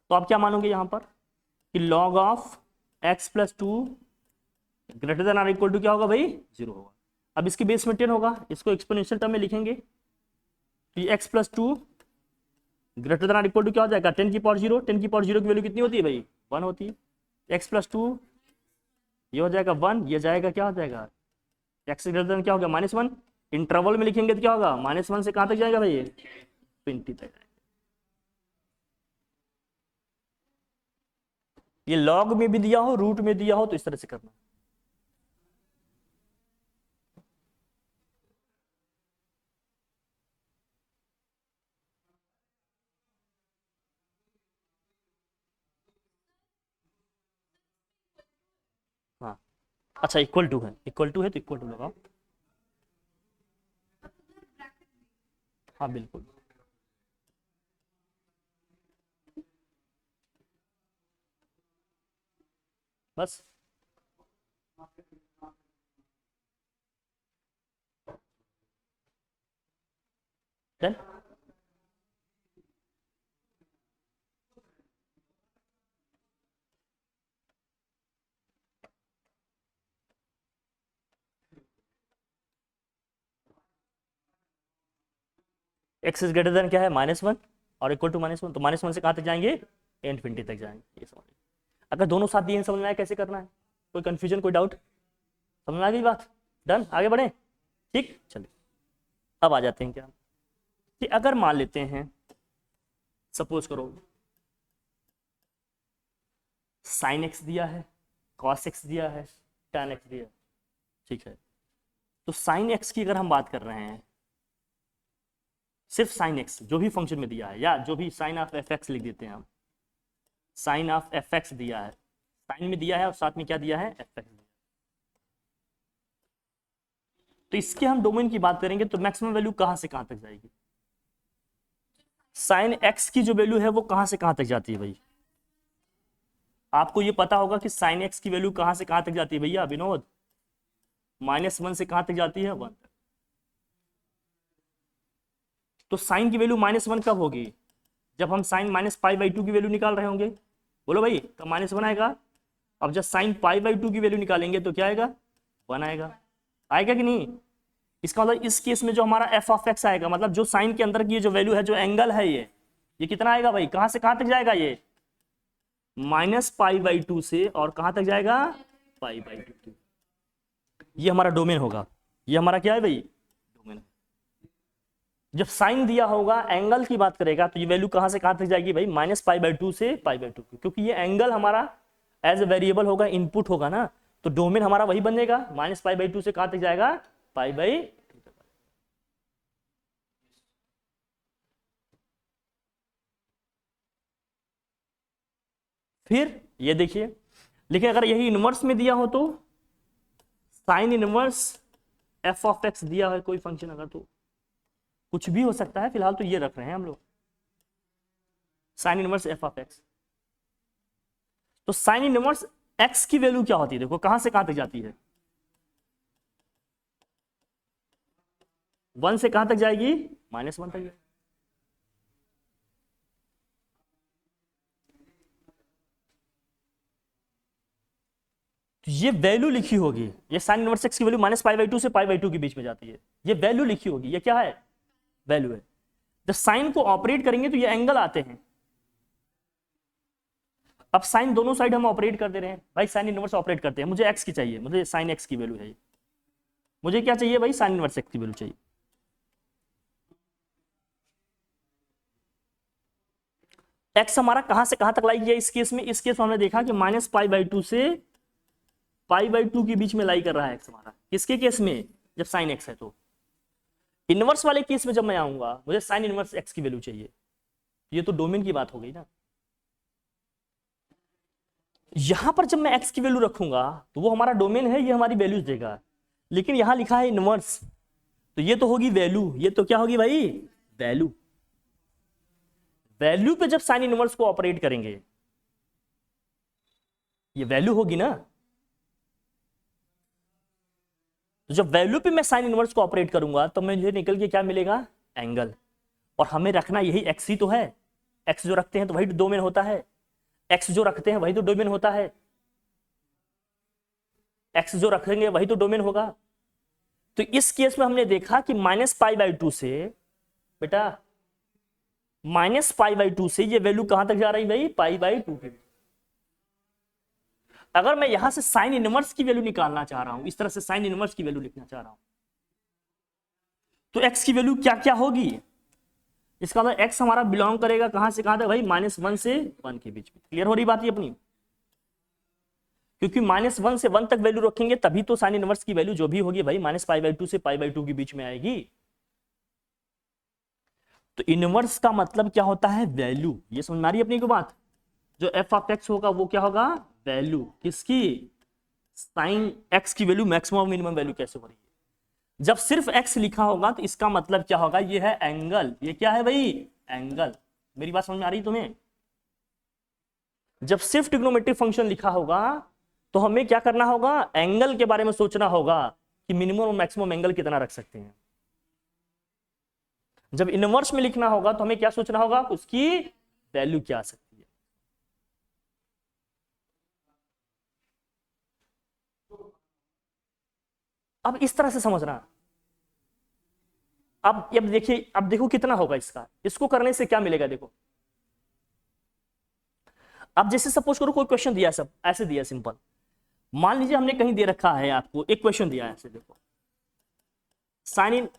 तो आप क्या मानोगे यहाँ पर कि log of x + 2 greater then और इक्वल टू क्या होगा भाई, 0 होगा। अब इसके बेस में 10 होगा, इसको एक्सपोनेंशियल टर्म में लिखेंगे, तो ये x + 2 ग्रेटर देन और इक्वल टू क्या हो जाएगा, 10 की पावर 0, 10 की पावर 0 की वैल्यू कितनी होती है भाई, 1 होती है। x + 2 ये हो जाएगा 1, ये जाएगा क्या हो जाएगा, x ग्रेटर देन क्या हो गया, -1, इंटरवल में लिखेंगे तो क्या होगा, -1 से कहां तक जाएगा भाई, इन्फिनिटी तक जाएगा। ये लॉग में भी दिया हो, रूट में दिया हो, तो इस तरह से करना। हाँ अच्छा, इक्वल टू है, इक्वल टू है तो इक्वल टू लगाओ। हाँ बिल्कुल, बस done. X is greater then क्या है, -1 और इक्वल टू -1, तो -1 से कहां तक जाएंगे, इन्फिनिटी तक जाएंगे। ये समझ, अगर दोनों साथ दिए समझ में आया कैसे करना है, कोई कंफ्यूजन कोई डाउट, समझ में आ गई बात, डन, आगे बढ़े। ठीक, चलिए अब आ जाते हैं क्या कि अगर मान लेते हैं, सपोज करो sin x दिया है, cos x दिया है, tan x दिया है, ठीक है। तो sin x की अगर हम बात कर रहे हैं, सिर्फ sin x जो भी फंक्शन में दिया है, या जो भी sin ऑफ fx लिख देते हैं हम, sin ऑफ fx दिया है, sin में दिया है और साथ में क्या दिया है, fx दिया है। तो इसके हम डोमेन की बात करेंगे तो मैक्सिमम वैल्यू कहां से कहां तक जाएगी, sin x की जो वैल्यू है वो कहां से कहां तक जाती है भाई, आपको ये पता होगा कि sin x की वैल्यू कहां से कहां तक जाती है भैया विनोद, -1 से कहां तक जाती है, 1 तक। तो sin की वैल्यू -1 कब होगी, जब हम sin -π/2 की वैल्यू निकाल रहे होंगे, बोलो भाई, तब -1 आएगा। अब जब sin π/2 की वैल्यू निकालेंगे तो क्या आएगा, 1 आएगा, आएगा कि नहीं। इसका मतलब इस केस में जो हमारा f ऑफ x आएगा, मतलब जो sin के अंदर की जो वैल्यू है, जो एंगल है, ये कितना आएगा भाई, कहां से कहां तक जाएगा, ये -π/2 से और कहां तक जाएगा, π/2। ये हमारा डोमेन होगा। ये हमारा क्या है भाई, डोमेन। जब साइन दिया होगा, एंगल की बात करेगा, तो ये वैल्यू कहां से कहां तक जाएगी भाई, -π/2 से π/2, क्योंकि ये एंगल हमारा एज ए वेरिएबल होगा, इनपुट होगा ना, तो डोमेन हमारा वही बनेगा, -π/2 से कहां तक जाएगा, π/2। फिर ये देखिए, लेकिन अगर यही इनवर्स में दिया हो तो साइन इनवर्स f(x) दिया है कोई फंक्शन, अगर तो कुछ भी हो सकता है, फिलहाल तो ये रख रहे हैं हम लोग, साइन इनवर्स f(x). तो साइन इनवर्स x की वैल्यू क्या होती है, देखो कहां से कहां तक जाती है, 1 से कहां तक जाएगी, -1 तक जाएगी। तो ये वैल्यू लिखी होगी, ये साइन इनवर्स x की वैल्यू -π/2 से π/2 के बीच में जाती है, ये वैल्यू लिखी होगी, ये क्या है, वैल्यू है। जब साइन को ऑपरेट करेंगे तो ये एंगल आते हैं। अब साइन दोनों साइड हम ऑपरेट कर दे रहे हैं, भाई साइन इनवर्स ऑपरेट करते हैं, मुझे x की चाहिए, मुझे साइन x की वैल्यू चाहिए, मुझे क्या चाहिए भाई, साइन इनवर्स x की वैल्यू चाहिए। x हमारा कहां से कहां तक लाई किया, इस केस में हमने देखा कि -π/2 से π/2 के बीच में लाई कर रहा है x हमारा, किसके केस में, जब साइन x है। तो इनवर्स वाले केस में जब मैं आऊंगा, मुझे साइन इनवर्स x की वैल्यू चाहिए, ये तो डोमेन की बात हो गई ना। यहां पर जब मैं x की वैल्यू रखूंगा तो वो हमारा डोमेन है, ये हमारी वैल्यूज देगा, लेकिन यहां लिखा है इनवर्स, तो ये तो होगी वैल्यू, ये तो क्या होगी भाई, वैल्यू। वैल्यू पे जब साइन इनवर्स को ऑपरेट करेंगे, ये वैल्यू होगी ना, तो जब वैल्यू पे मैं साइन इनवर्स को ऑपरेट करूंगा तो मुझे निकल के क्या मिलेगा, एंगल। और हमें रखना यही x ही तो है, x जो रखते हैं तो वही डोमेन होता है, x जो रखते हैं वही तो डोमेन होता है, x जो रखेंगे वही तो डोमेन होगा। तो इस केस में हमने देखा कि -π/2 से, बेटा -π/2 से ये वैल्यू कहां तक जा रही भाई, π/2 के। अगर मैं यहां से साइन इनवर्स की वैल्यू निकालना चाह रहा हूं, इस तरह से साइन इनवर्स की वैल्यू लिखना चाह रहा हूं, तो x की वैल्यू क्या क्या होगी, इसका मतलब x हमारा बिलोंग करेगा कहां से कहां तक भाई, -1 से 1 के बीच में। क्लियर हो रही बात ये अपनी, क्योंकि -1 से 1 तक वैल्यू रखेंगे तभी तो साइन इनवर्स की वैल्यू जो भी होगी भाई -π/2 से π/2 के बीच में आएगी। तो इनवर्स का मतलब क्या होता है, वैल्यू। ये समझ में आ रही है अपनी को बात, जो f(x) होगा वो क्या होगा, वैल्यू किसकी, साइन x की वैल्यू मैक्सिमम मिनिमम वैल्यू कैसे हो रही है। जब सिर्फ x लिखा होगा तो इसका मतलब क्या होगा, ये है एंगल, ये क्या है भाई, एंगल। मेरी बात समझ में आ रही है तुम्हें। जब सिर्फ ट्रिग्नोमेट्रिक फंक्शन लिखा होगा तो हमें क्या करना होगा, एंगल के बारे में सोचना होगा कि मिनिमम और मैक्सिमम एंगल कितना रख सकते हैं। जब इनवर्स में लिखना होगा तो हमें क्या सोचना होगा, उसकी वैल्यू क्या आ सकती है। अब इस तरह से समझना। अब देखिए, अब देखो कितना होगा इसका, इसको करने से क्या मिलेगा, देखो। अब जैसे सपोज करो कोई क्वेश्चन दिया, सब ऐसे दिया सिंपल, मान लीजिए हमने कहीं दे रखा है आपको एक क्वेश्चन दिया है ऐसे, देखो साइन इन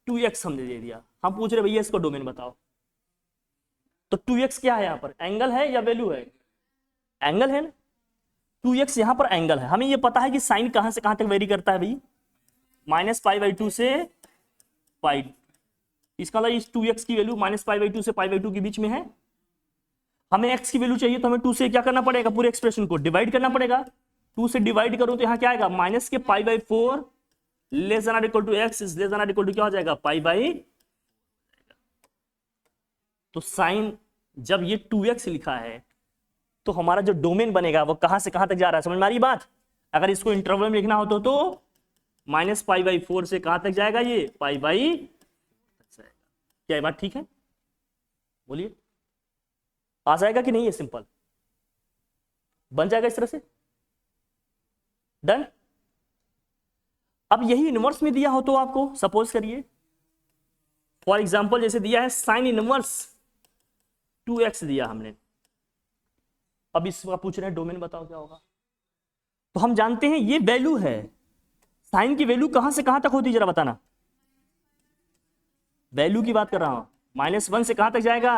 2x हमने दे दिया, हम पूछ रहे भैया इसको डोमेन बताओ। तो 2x क्या है यहाँ पर, एंगल है या वैल्यू है, एंगल है ना। 2x यहाँ पर एंगल है, हमें ये पता है कि साइन कहां से कहां तक वेरी करता है भाई, -π/2 से पाई। इसका मतलब इस 2x की वैल्यू -π/2 से π/2 के बीच में है। हमें x की वैल्यू चाहिए तो हमें 2 से क्या करना पड़ेगा, पूरे एक्सप्रेशन को डिवाइड करना पड़ेगा। 2 से डिवाइड करूं तो यहाँ क्या आएगा, माइनस के π/4 लेस देन और equal to x is less than और इक्वल टू क्या हो जाएगा, π/। तो साइन जब ये 2x लिखा है तो हमारा जो डोमेन बनेगा वो कहां से कहां तक जा रहा है, समझ में आ रही बात। अगर इसको इंटरवल में लिखना हो तो -π/4 से कहां तक जाएगा, ये π/। क्या ये बात ठीक है, बोलिए आ जाएगा कि नहीं, ये सिंपल बन जाएगा इस तरह से, डन। अब यही इनवर्स में दिया हो तो आपको सपोज करिए फॉर एग्जांपल जैसे दिया है साइन इनवर्स 2x दिया हमने, अब इसका पूछ रहे हैं डोमेन बताओ क्या होगा। तो हम जानते हैं ये वैल्यू है, साइन की वैल्यू कहां से कहां तक होती है जरा बताना। वैल्यू की बात कर रहा हूं, -1 से कहां तक जाएगा,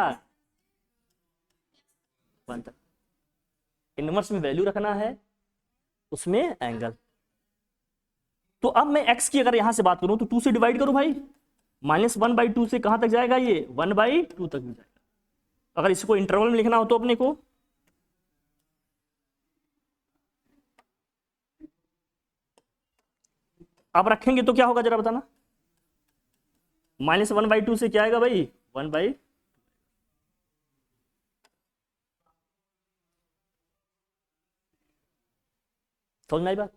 1 तक। इनवर्स में वैल्यू रखना है, उसमें एंगल। तो अब मैं x की अगर यहां से बात करूं तो 2 से डिवाइड करूं भाई, -1/2 से कहां तक जाएगा ये, 1/2 तक भी जाएगा। अगर इसको इंटरवल में लिखना हो तो अपने को अब रखेंगे तो क्या होगा जरा बताना, -1/2 से क्या आएगा भाई, 1/, समझ में आई बात।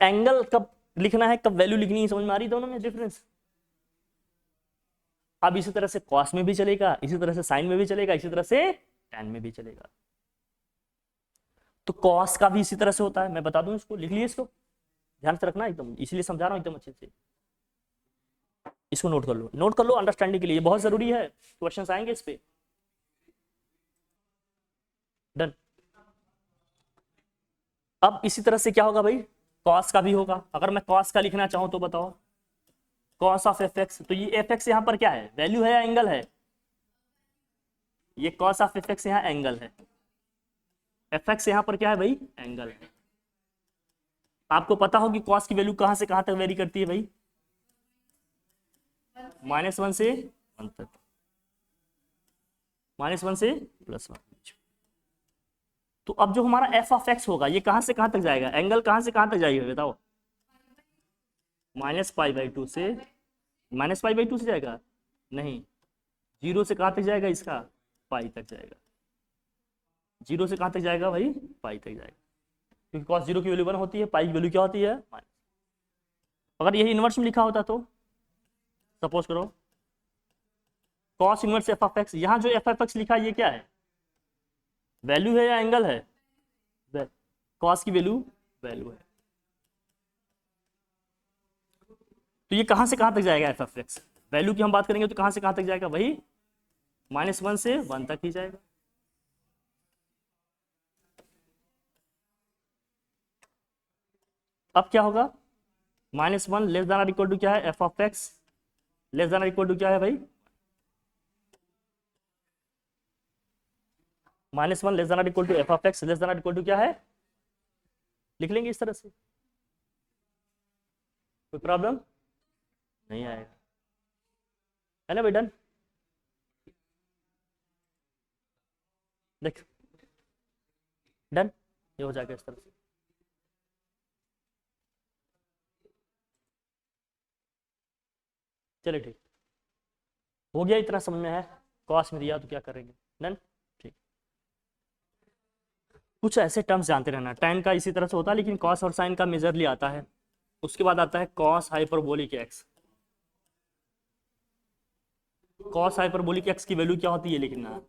एंगल कब लिखना है, कब वैल्यू लिखनी है, समझ में आ रही दोनों में डिफरेंस। अब इसी तरह से कॉस में भी चलेगा, इसी तरह से साइन में भी चलेगा, इसी तरह से टैन में भी चलेगा। तो कॉस का भी इसी तरह से होता है, मैं बता दूं, इसको लिख लिए, इसको ध्यान से रखना एकदम, इसीलिए समझा रहा हूं एकदम अच्छे से। इसको नोट कर लो, नोट कर लो अंडरस्टैंडिंग के लिए, बहुत जरूरी है, क्वेश्चंस आएंगे इस पे। डन। अब इसी तरह से क्या होगा भाई, कॉस का भी होगा। अगर मैं कॉस का लिखना चाहूं तो बताओ, कॉस ऑफ एफ एक्स, तो ये एफ एक्स यहां पर क्या है, वैल्यू है या एंगल है, ये कॉस ऑफ एफ एक्स यहां एंगल है, एफ एक्स यहां पर क्या है भाई, एंगल है। आपको पता हो कि कॉस की वैल्यू कहां से कहां तक वेरी करती है भाई, -1 से 1 तक, -1 से +1। तो अब जो हमारा एफ ऑफ एक्स होगा ये कहां से कहां तक जाएगा, एंगल कहां से कहां तक जाएगा बताओ, -π/2 से, -π/2 से जाएगा नहीं, 0 से कहां तक जाएगा इसका, पाई तक जाएगा, 0 से कहां तक जाएगा भाई, पाई तक जाएगा, क्योंकि cos 0 की वैल्यू 1 होती है, पाई की वैल्यू क्या होती है, माइनस। अगर यही इनवर्स में लिखा होता तो सपोज करो cos inverse F of x, यहां जो एफ ऑफ एक्स लिखा है ये क्या है, वैल्यू है या एंगल है, cos की वैल्यू वैल्यू है। तो ये कहां से कहां तक जाएगा एफ ऑफ एक्स, वैल्यू की हम बात करेंगे तो कहां से कहां तक जाएगा वही, -1 से 1 तक ही जाएगा। अब क्या होगा, -1 लेस देन और इक्वल टू क्या है, f of x less than और इक्वल टू क्या है भाई, -1 लेस देन और equal to f of x less than और इक्वल टू क्या है, लिख लेंगे इस तरह से, कोई प्रॉब्लम नहीं आएगा, है ना भाई। डन, देख डन, ये हो जाएगा इस तरह से। चलिए ठीक हो गया, इतना समझ में है, कॉस में दिया तो क्या करेंगे। डन, ठीक। कुछ ऐसे टर्म्स जानते रहना, tan का इसी तरह से होता है लेकिन कॉस और साइन का मेजरली आता है। उसके बाद आता है cos hyperbolic x, cos hyperbolic x की वैल्यू क्या होती है लिखना है,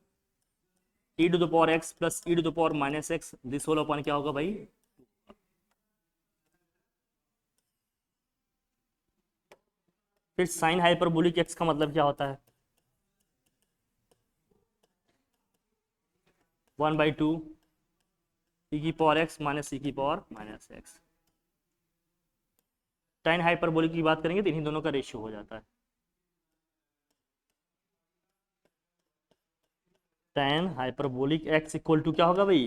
e⁻x plus e⁻−x, this whole upon क्या होगा भाई, फिर साइन हाइपरबोलिक एक्स का मतलब क्या होता है, 1/2 e⁻x minus e⁻−x। tan hyperbolic की बात करेंगे तो इन्हीं दोनों का रेशियो हो जाता है, tan hyperbolic x equal to क्या होगा भाई,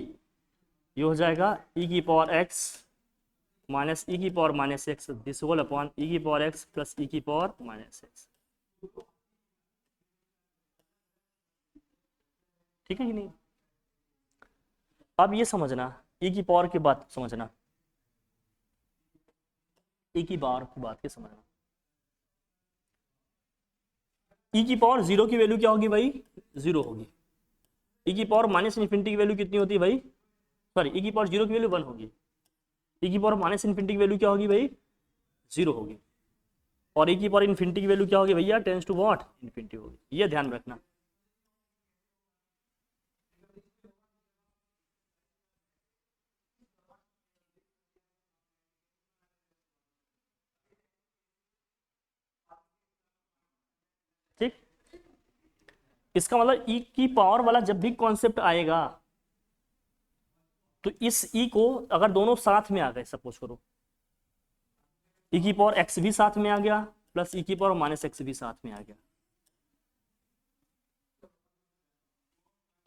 ये हो जाएगा e⁻x minus e⁻−x, this whole upon e⁻x plus e⁻−x। ठीक है कि नहीं। अब ये समझना, e की पावर की बात समझना, e की पावर की बात के समझना, e की पावर 0 की वैल्यू क्या होगी भाई, 0 होगी। e की पावर -∞ की वैल्यू कितनी होती है भाई, सॉरी e की पावर 0 की वैल्यू 1 होगी, e की पावर -∞ की वैल्यू क्या होगी भाई, 0 होगी। और e की पावर इन्फिनिटी की वैल्यू क्या होगी भैया, टेंस टू व्हाट, इन्फिनिटी होगी। ये ध्यान रखना। ठीक, इसका मतलब e की पावर वाला जब भी कॉन्सेप्ट आएगा तो इस ई को अगर दोनों साथ में आ गए, सपोज करो ई की पावर एक्स भी साथ में आ गया प्लस ई की पावर माइनस एक्स भी साथ में आ गया,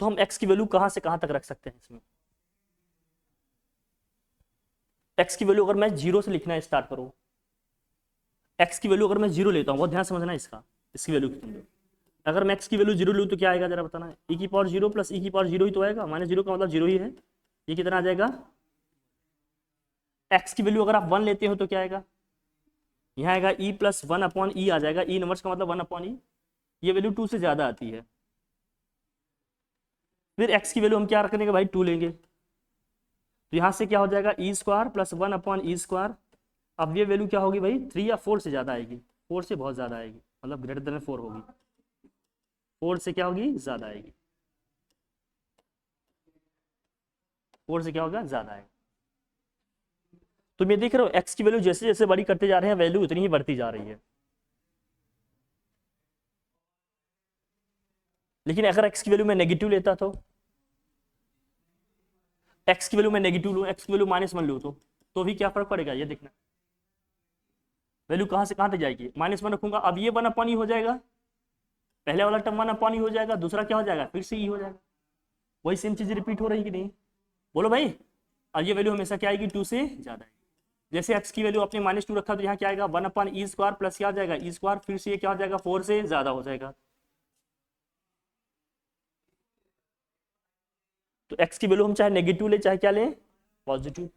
तो हम x की वैल्यू कहां से कहां तक रख सकते हैं इसमें? x की वैल्यू अगर मैं जीरो से लिखना स्टार्ट करूं, x की वैल्यू अगर मैं जीरो लेता हूं, बहुत ध्यान समझना इसका, इसकी वैल्यू कितनी है। अगर मैं x की वैल्यू जीरो लूं तो क्या आएगा जरा बताना, e की पावर जीरो प्लस e की पावर जीरो ही तो आएगा, माइनस जीरो का मतलब जीरो ही है, ये कितना आ जाएगा। x की वैल्यू अगर आप वन लेते हो तो क्या आएगा, यहाँ आएगा e प्लस वन अपॉन ई आ जाएगा, e इनवर्स का मतलब वन अपॉन ई, ये वैल्यू टू से ज्यादा आती है। फिर x की वैल्यू हम क्या रखेंगे भाई, टू लेंगे, तो यहां से क्या हो जाएगा E square plus one upon E square. अब ये वैल्यू क्या होगी भाई, थ्री या फोर से ज्यादा आएगी, फोर से बहुत ज्यादा आएगी, मतलब ग्रेटर देन फोर होगी, फोर से क्या होगी, ज्यादा आएगी, फोर से क्या होगा, ज्यादा आएगा। तो मैं देख रहे हो x की वैल्यू जैसे जैसे बड़ी करते जा रहे हैं वैल्यू उतनी ही बढ़ती जा रही है। लेकिन अगर x की वैल्यू मैं नेगेटिव लेता x की वैल्यू मैं नेगेटिव लूँ, x की वैल्यू माइनस वन लूँ तो भी क्या फर्क पड़ेगा, ये देखना वैल्यू कहां से कहां तक जाएगी, माइनस वन रखूंगा, अब ये वन अपॉन ई हो जाएगा, पहले वाला टर्म वन अपॉन ई हो जाएगा, दूसरा क्या हो जाएगा, फिर से ई हो जाएगा, वही सेम चीज रिपीट हो रही कि नहीं, बोलो भाई। और ये वैल्यू हमेशा क्या आएगी, टू से ज्यादा आएगी। जैसे x की वैल्यू आपने माइनस टू रखा तो यहाँ क्या आएगा, one upon E square plus क्या हो जाएगा, ई स्क्वायर, फिर से ये क्या हो जाएगा, फोर से ज्यादा हो जाएगा। तो x की वैल्यू हम चाहे नेगेटिव ले चाहे क्या लें, पॉजिटिव,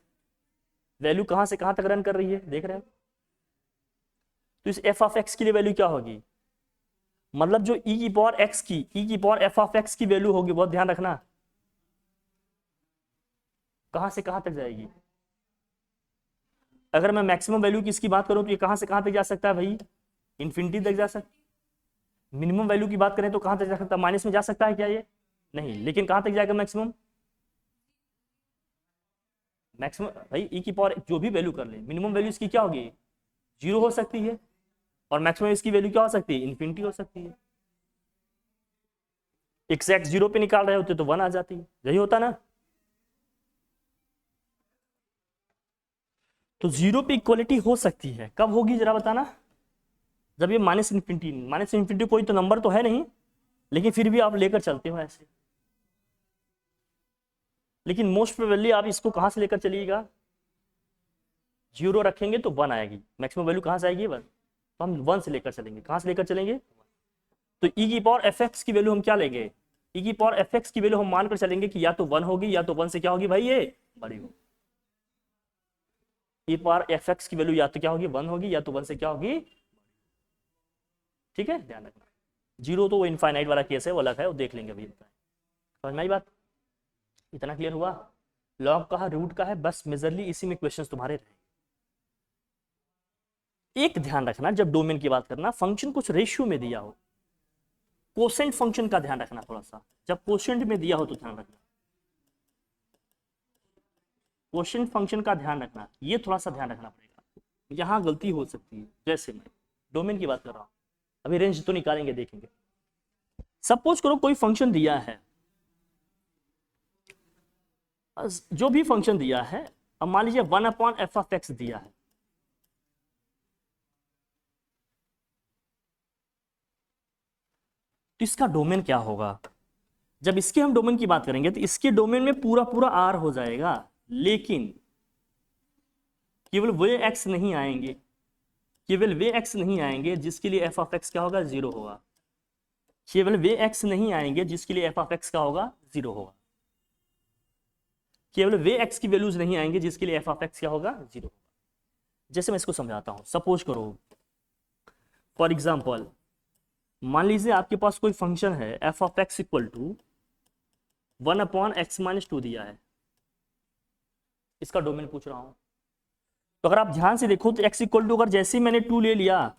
वैल्यू कहां से कहां तक रन कर रही है, देख रहे हैं। तो इस f ऑफ x की वैल्यू क्या होगी, मतलब जो e की पावर x की, e की पावर f ऑफ x की वैल्यू होगी, बहुत ध्यान रखना, कहां से कहां तक जाएगी। अगर मैं मैक्सिमम वैल्यू की इसकी बात करूं तो ये कहां से कहां तक जा सकता है भाई, इन्फिनिटी तक जा सकता। मिनिमम वैल्यू की बात करें तो कहां तक जा सकता है, माइनस में जा सकता है क्या ये, नहीं, लेकिन कहां तक जाएगा मैक्सिमम, मैक्सिमम भाई e की पावर जो भी वैल्यू कर ले, मिनिमम वैल्यू इसकी क्या होगी, जीरो हो सकती है, और मैक्सिमम इसकी वैल्यू क्या हो सकती है, इन्फिनिटी हो सकती है। एग्जैक्ट जीरो पे निकाल रहे होते तो वन आ जाती है, यही होता ना। तो जीरो पे इक्वलिटी हो सकती है, कब होगी जरा बताना, जब ये माइनस इन्फिनिटी कोई तो नंबर तो है नहीं, लेकिन फिर भी आप लेकर चलते हो ऐसे। लेकिन मोस्ट प्रोबेबली आप इसको कहां से लेकर चलिएगा, जीरो रखेंगे तो वन आएगी, मैक्सिमम वैल्यू कहां से आएगी, वन, तो हम वन से लेकर चलेंगे, कहां से लेकर चलेंगे, तो e की पावर एफ एक्स की वैल्यू हम क्या लेंगे, e की पावर एफ एक्स की वैल्यू हम मानकर चलेंगे कि या तो वन होगी या तो वन से क्या होगी भाई, ये बड़ी होगी। e पावर एफ एक्स की वैल्यू या तो क्या होगी, वन होगी, या तो वन से क्या होगी, ठीक है, ध्यान रखना। जीरो तो वो इनफाइनाइट वाला केस है, वो अलग है, वो देख लेंगे अभी। समझ में आई बात, इतना क्लियर हुआ। लॉग का है, रूट का है, बस मेजरली इसी में क्वेश्चंस तुम्हारे रहेंगे। एक ध्यान रखना, जब डोमेन की बात करना, फंक्शन कुछ रेशियो में दिया हो, कोसेंट फंक्शन का ध्यान रखना थोड़ा सा, जब कोसेंट में दिया हो तो ध्यान रखना, कोसेंट फंक्शन का ध्यान रखना, ये थोड़ा सा ध्यान रखना पड़ेगा, यहां गलती हो सकती है। जैसे मैं डोमेन की बात कर रहा हूं, अभी रेंज तो निकालेंगे, देखेंगे। सपोज करो कोई फंक्शन दिया है, जो भी फंक्शन दिया है, अब मान लीजिए one upon F of x दिया है, तो इसका डोमेन क्या होगा, जब इसके हम डोमेन की बात करेंगे तो इसके डोमेन में पूरा पूरा आर हो जाएगा, लेकिन केवल वे एक्स नहीं आएंगे, केवल वे एक्स नहीं आएंगे जिसके लिए एफ ऑफ एक्स क्या होगा, जीरो होगा, केवल वे एक्स नहीं आएंगे जिसके लिए एफ ऑफ एक्स का होगा, जीरो होगा, केवल वे एक्स की वैल्यूज नहीं आएंगे जिसके लिए एफ ऑफ एक्स क्या होगा, जीरो होगा। जैसे मैं इसको समझाता हूं, सपोज करो फॉर एग्जांपल, मान लीजिए आपके पास कोई फंक्शन है f of x equal to one upon x minus two दिया है, इसका डोमेन पूछ रहा हूं। तो अगर आप ध्यान से देखो तो एक्स इक्वल टू, अगर जैसे ही मैंने टू ले लिया,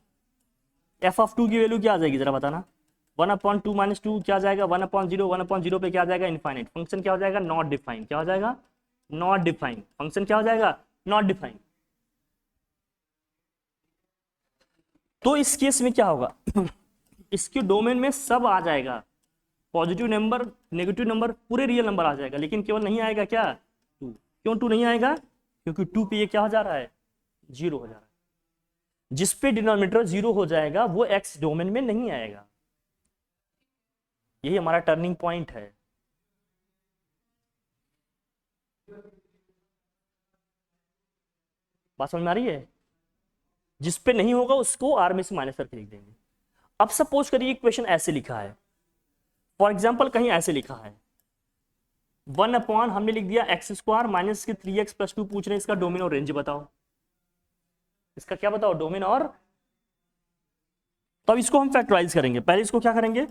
एफ ऑफ टू की वैल्यू क्या आ जाएगी जरा बताना, one upon two minus two क्या आ जाएगा, वन अपॉन जीरो पे क्या आ जाएगा, इनफाइनाइट, फंक्शन क्या हो जाएगा, नॉट डिफाइन, क्या हो जाएगा, नॉट डिफाइन, फंक्शन क्या हो जाएगा, नॉट डिफाइन। तो इस केस में क्या होगा इसके डोमेन में सब आ जाएगा, पॉजिटिव नंबर, नेगेटिव नंबर, पूरे रियल नंबर आ जाएगा, लेकिन केवल नहीं आएगा क्या, टू। क्यों 2 नहीं आएगा? क्योंकि 2 पे ये क्या हो जा रहा है? 0 हो जा रहा है। जिस पे डिनोमिनेटर 0 हो जाएगा वो x डोमेन में नहीं आएगा। यही हमारा टर्निंग पॉइंट है। बात समझ में आ रही है? जिस पे नहीं होगा उसको r में से माइनस करके लिख देंगे। अब सपोज करिए क्वेश्चन ऐसे लिखा है, फॉर एग्जाम्पल कहीं ऐसे लिखा है 1 अपॉन हमने लिख दिया एक्स स्क्वायर माइनस के 3x प्लस 2 पूछ रहे हैं, इसका डोमेन और रेंज बताओ। इसका क्या बताओ? डोमेन और। तो अब इसको हम फैक्टराइज करेंगे। पहले इसको क्या करेंगे?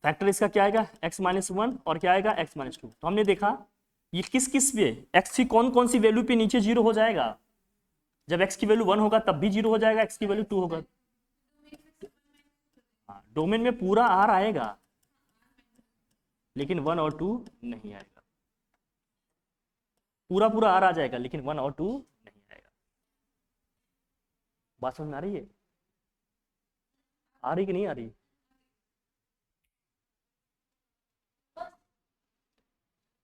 फैक्टर इसका क्या आएगा? x माइनस 1 और क्या आएगा? x minus 2। तो हमने देखा ये किस किस पे x की कौन कौन सी वैल्यू पे नीचे 0 हो जाएगा? जब x की वैल्यू 1 होगा तब भी 0 हो जाएगा, x की वैल्यू 2 होगा। डोमेन में पूरा r आएगा लेकिन 1 और 2 नहीं आएगा। पूरा पूरा r आ जाएगा लेकिन 1 और 2 नहीं आएगा। बात समझ में आ रही है? आ रही कि नहीं आ रही?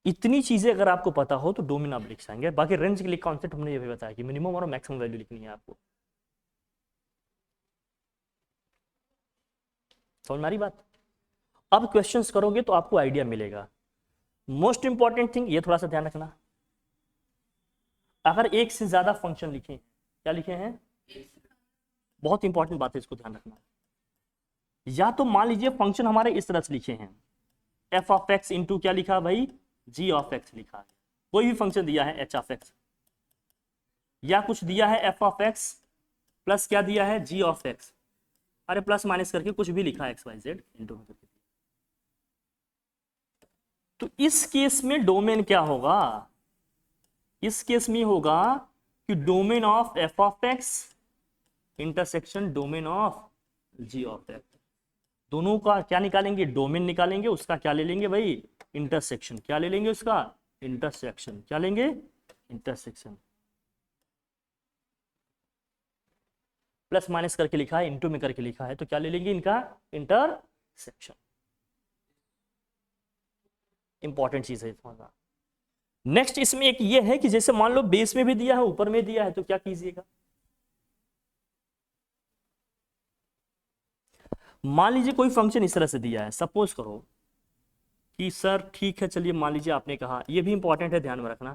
इतनी चीजें अगर आपको पता हो तो डोमेन आप लिख जाएंगे। बाकी रेंज के लिए कॉन्सेप्ट हमने ये भी बताया कि मिनिमम और मैक्सिमम वैल्यू लिखनी है आपको। समझ में आ रही बात? अब क्वेश्चंस करोगे तो आपको आइडिया मिलेगा। मोस्ट इंपॉर्टेंट थिंग ये थोड़ा सा ध्यान रखना, अगर एक से ज्यादा फंक्शन लिखे हैं, क्या लिखे हैं? बहुत इंपॉर्टेंट बात है, इसको ध्यान रखना। या तो मान लीजिए फंक्शन हमारे इस तरह से लिखे हैं f ऑफ एक्स इंटू क्या लिखा भाई? g ऑफ एक्स लिखा है। कोई भी फंक्शन दिया है h ऑफ एक्स, या कुछ दिया है f ऑफ एक्स प्लस क्या दिया है? g of x. अरे प्लस माइनस करके कुछ भी लिखा है x y z इंटू में करके। तो इस केस में डोमेन क्या होगा? इस केस में होगा कि domain of f of x intersection domain of g of x. दोनों का क्या निकालेंगे? डोमेन निकालेंगे, उसका क्या ले लेंगे भाई? इंटरसेक्शन। क्या ले लेंगे? उसका इंटरसेक्शन। क्या लेंगे? इंटरसेक्शन। प्लस माइनस करके लिखा है, इंटू में करके लिखा है, तो क्या ले लेंगे? इनका इंटरसेक्शन। इंपॉर्टेंट चीज है समझना। नेक्स्ट इसमें एक ये है कि जैसे मान लो बेस में भी दिया है ऊपर में दिया है, तो क्या कीजिएगा? मान लीजिए कोई फंक्शन इस तरह से दिया है, सपोज करो कि सर ठीक है चलिए मान लीजिए आपने कहा, ये भी इंपॉर्टेंट है ध्यान में रखना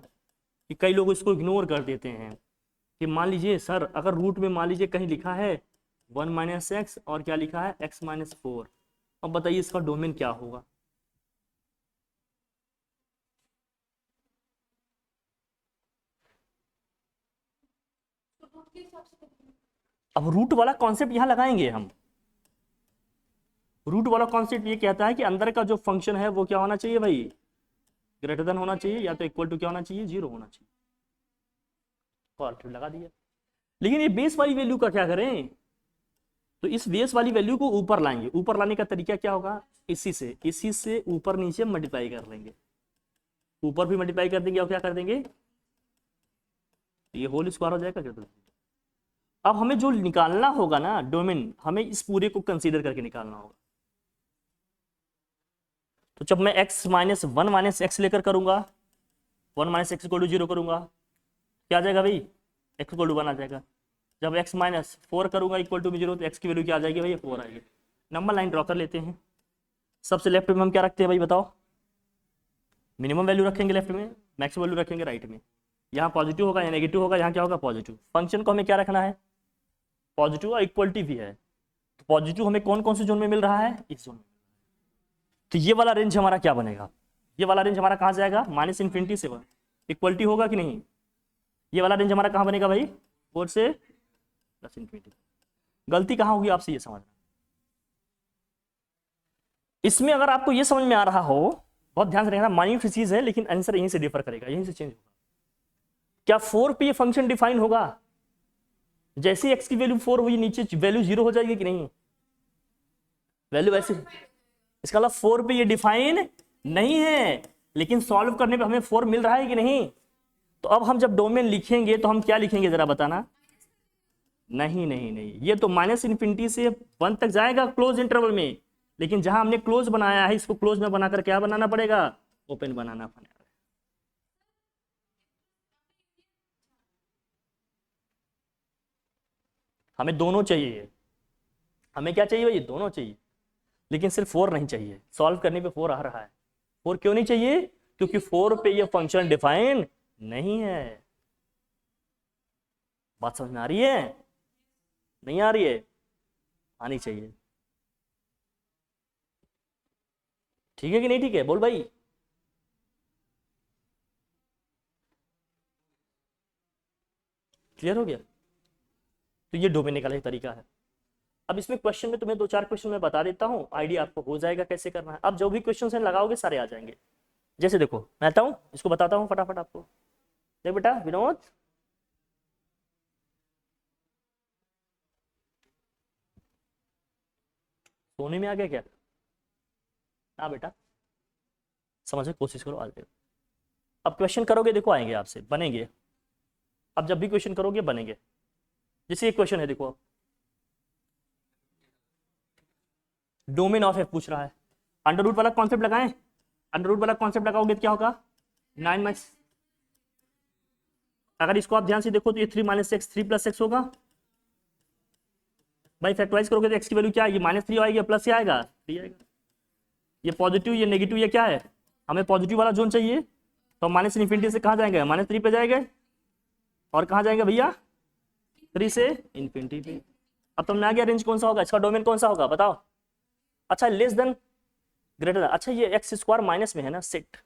कि कई लोग इसको इग्नोर कर देते हैं कि मान लीजिए सर अगर रूट में मान लीजिए कहीं लिखा है 1 माइनस एक्स और क्या लिखा है? x minus 4। अब बताइए इसका डोमेन क्या होगा? अब रूट वाला कॉन्सेप्ट यहां लगाएंगे हम। रूट वाला कॉन्सेप्ट ये कहता है कि अंदर का जो फंक्शन है वो क्या होना चाहिए भाई? ग्रेटर देन होना चाहिए, या तो इक्वल टू क्या होना चाहिए? 0 होना चाहिए। लगा दिया। लेकिन ये बेस वाली वैल्यू का क्या करें? तो इस बेस वाली वैल्यू को ऊपर लाएंगे। ऊपर लाने का तरीका क्या होगा? इसी से ऊपर नीचे मल्टीप्लाई कर लेंगे। ऊपर भी मल्टीप्लाई कर देंगे और क्या कर देंगे? ये होल स्क्वायर हो जाएगा। अब हमें जो निकालना होगा ना डोमेन, हमें इस पूरे को कंसीडर करके निकालना होगा। तो जब मैं x माइनस 1 माइनस एक्स लेकर करूंगा, 1 माइनस एक्स इक्वल टू 0 करूंगा, क्या आ जाएगा भाई? x इक्वल टू 1 आ जाएगा। जब x माइनस 4 करूंगा इक्वल टू 0, तो x की वैल्यू क्या आ जाएगी भाई? 4 आएगी। नंबर लाइन ड्रॉ कर लेते हैं। सबसे लेफ्ट में हम क्या रखते हैं भाई बताओ? मिनिमम वैल्यू रखेंगे लेफ्ट में, मैक्सिमम वैल्यू रखेंगे राइट में। यहाँ पॉजिटिव होगा या नेगेटिव होगा? यहाँ क्या होगा? पॉजिटिव। फंक्शन को हमें क्या रखना है? पॉजिटिव और इक्वलिटी भी है। तो पॉजिटिव हमें कौन कौन से जोन में मिल रहा है? इस जोन में। तो ये वाला रेंज हमारा क्या बनेगा? ये वाला रेंज हमारा कहाँ जाएगा? माइनस इन्फिनिटी से 1। इक्वलिटी होगा कि नहीं? ये वाला रेंज हमारा कहाँ बनेगा भाई? 4 से प्लस इन्फिनिटी। गलती कहाँ होगी आपसे ये समझना। इसमें अगर आपको ये समझ में आ रहा हो, बहुत ध्यान से रखना, माइन्यूट चीज है लेकिन आंसर यहीं से डिफर करेगा, यहीं से चेंज होगा। क्या 4 पे ये फंक्शन डिफाइन होगा? जैसे x की वैल्यू 4 हुई नीचे वैल्यू 0 हो जाएगी कि नहीं? वैल्यू वैसे, इसका मतलब 4 पे ये डिफाइन नहीं है, लेकिन सॉल्व करने पे हमें 4 मिल रहा है कि नहीं? तो अब हम जब डोमेन लिखेंगे तो हम क्या लिखेंगे जरा बताना? नहीं नहीं नहीं, ये तो माइनस इन्फिनिटी से 1 तक जाएगा क्लोज इंटरवल में, लेकिन जहां हमने क्लोज बनाया है इसको क्लोज में बनाकर क्या बनाना पड़ेगा? ओपन बनाना पड़ेगा। हमें दोनों चाहिए, हमें क्या चाहिए भाई, दोनों चाहिए, लेकिन सिर्फ 4 नहीं चाहिए। सॉल्व करने पे 4 आ रहा है। 4 क्यों नहीं चाहिए? क्योंकि 4 पे ये फंक्शन डिफाइन नहीं है। बात समझ में आ रही है? नहीं आ रही है? आनी चाहिए। ठीक है कि नहीं ठीक है? बोल भाई। क्लियर हो गया? तो ये डोमेन निकालने का तरीका है। अब इसमें क्वेश्चन में तुम्हें 2-4 क्वेश्चन मैं बता देता हूँ, आइडिया आपको हो जाएगा कैसे करना है। अब जो भी क्वेश्चन है लगाओगे सारे आ जाएंगे। जैसे देखो मैं आता हूँ, इसको बताता हूँ फटाफट आपको। देख बेटा विनोद, सोने में आ गया क्या? हाँ बेटा, समझने की कोशिश करो, आ जाएगा। अब क्वेश्चन करोगे देखो आएंगे आपसे, बनेंगे। अब जब भी क्वेश्चन करोगे बनेंगे। जैसे एक क्वेश्चन है देखो, डोमेन ऑफ एफ पूछ रहा है। अंडर रूट वाला कॉन्सेप्ट लगाएं। अंडर रूट वाला कॉन्सेप्ट लगाओगे तो क्या होगा, 9 माइनस, अगर इसको आप ध्यान से देखो तो ये 3 माइनस एक्स 3 प्लस एक्स होगा। भाई फैक्टराइज करोगे तो एक्स की वैल्यू क्या आएगी, -3 आएगी, प्लस क्या आएगा, 3 आएगा। ये पॉजिटिव ये नेगेटिव ये क्या है, हमें पॉजिटिव वाला जोन चाहिए, तो माइनस इन्फिनिटी से कहाँ जाएंगे, -3 पे जाएंगे। और कहाँ जाएंगे भैया, 3 से इन्फिनिटी पे। अब तुमने आ गया, रेंज कौन सा होगा, इसका डोमेन कौन सा होगा बताओ। अच्छा लेस देन ग्रेटर, अच्छा ये एक्स स्क्वायर माइनस में है ना, सेट,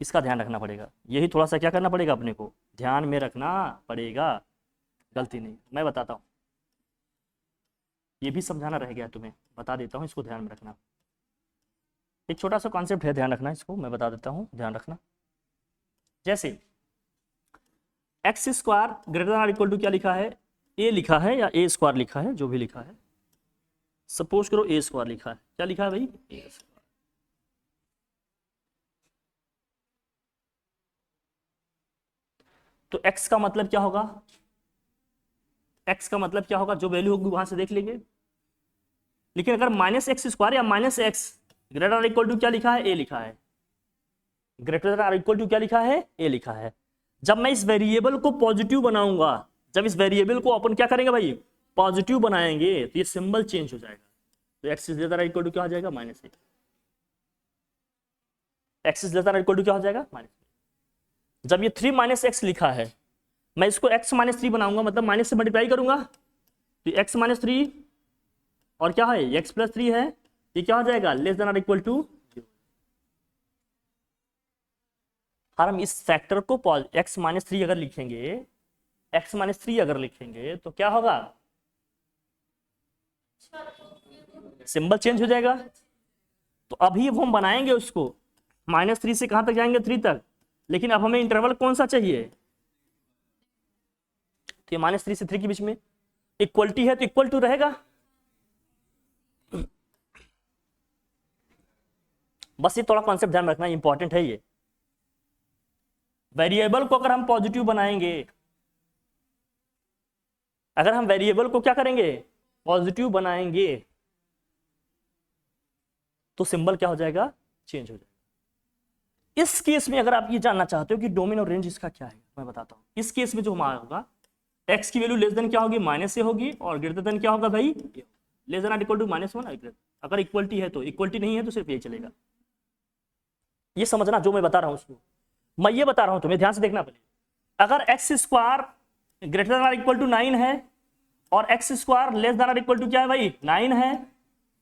इसका ध्यान रखना पड़ेगा। यही थोड़ा सा क्या करना पड़ेगा, अपने को ध्यान में रखना पड़ेगा, गलती नहीं। मैं बताता हूँ, ये भी समझाना रह गया तुम्हें, बता देता हूँ, इसको ध्यान में रखना। एक छोटा सा कॉन्सेप्ट है, ध्यान रखना, इसको मैं बता देता हूँ, ध्यान रखना। जैसे x square greater than equal to क्या लिखा है, ए लिखा है या ए स्क्वायर लिखा है, जो भी लिखा है, सपोज करो ए स्क्वायर लिखा है, क्या लिखा है भाई, ए स्क्वायर। तो x का मतलब क्या होगा, x का मतलब क्या होगा, जो वैल्यू होगी वहां से देख लेंगे। लेकिन अगर माइनस एक्स स्क्वायर या minus x greater equal to क्या लिखा है, ए लिखा है, ग्रेटर देन इक्वल टू क्या लिखा है, ए लिखा है। जब मैं इस वेरिएबल को पॉजिटिव बनाऊंगा, जब इस वेरिएबल को अपन क्या करेंगे भाई, पॉजिटिव बनाएंगे, तो ये सिंबल चेंज हो जाएगा। तो x is greater equal to क्या हो जाएगा, -a। X is greater equal to क्या हो जाएगा, -a। जब ये 3 माइनस एक्स लिखा है, मैं इसको x माइनस 3 बनाऊंगा, मतलब माइनस से मल्टीप्लाई करूंगा, तो x माइनस 3 और क्या है, x प्लस 3 है, ये क्या हो जाएगा, लेस देन और इक्वल टू 0। हम इस फैक्टर को x माइनस 3 अगर लिखेंगे, x माइनस 3 अगर लिखेंगे तो क्या होगा, सिंबल चेंज हो जाएगा। तो अभी हम बनाएंगे उसको, -3 से कहां तक जाएंगे, 3 तक, लेकिन अब हमें इंटरवल कौन सा चाहिए, तो ये -3 से 3 के बीच में इक्वलिटी है, तो इक्वल टू रहेगा। बस ये थोड़ा कॉन्सेप्ट ध्यान रखना, इंपॉर्टेंट है ये। वेरिएबल को अगर हम पॉजिटिव बनाएंगे, अगर हम वेरिएबल को क्या करेंगे, पॉजिटिव बनाएंगे, तो सिंबल क्या हो जाएगा, चेंज हो जाएगा। इस केस में अगर आप ये जानना चाहते हो कि डोमेन और रेंज इसका क्या है, मैं बताता हूं। इस केस में जो हमारा होगा, x की वैल्यू लेस देन क्या होगी, -a होगी, और ग्रेटर देन क्या होगा भाई, लेस देन इक्वल टू -1। अगर इक्वलिटी है तो, इक्वलिटी नहीं है तो सिर्फ ये चलेगा। ये समझना जो मैं बता रहा हूं उसको, मैं ये बता रहा हूं तुम्हें, ध्यान से देखना पड़ेगा। अगर x square greater than equal to 9 है, और x square less than equal to क्या है भाई, 9 है,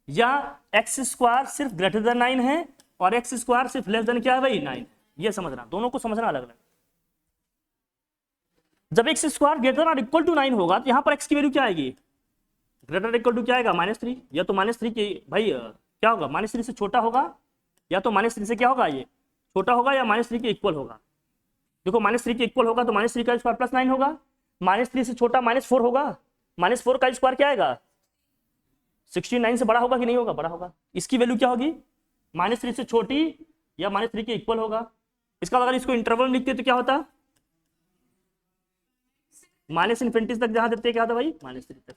या एक्स स्क्वायर सिर्फ ग्रेटर देन 9 है और एक्स स्क्वायर सिर्फ लेस देन क्या है भाई, 9। ये समझना, दोनों को समझना अलग अलग। जब x square greater than equal to 9 होगा, तो यहां पर एक्स की वैल्यू क्या आएगी, ग्रेटर इक्वल टू क्या आएगा, -3। या तो -3 की भाई क्या होगा, -3 से छोटा होगा, या तो -3 से क्या होगा, ये छोटा होगा, या -3 के इक्वल होगा। देखो -3 के इक्वल होगा तो -3 का स्क्वायर +9 होगा, -3 से छोटा -4 होगा, -4 का स्क्वायर क्या आएगा, 69 से बड़ा होगा कि नहीं होगा, बड़ा होगा। इसकी वैल्यू क्या होगी, -3 से छोटी या -3 के इक्वल होगा। इसका अगर इसको इंटरवल लिखते तो क्या होता, -∞ तक जहां देते क्या होता भाई, -3 तक।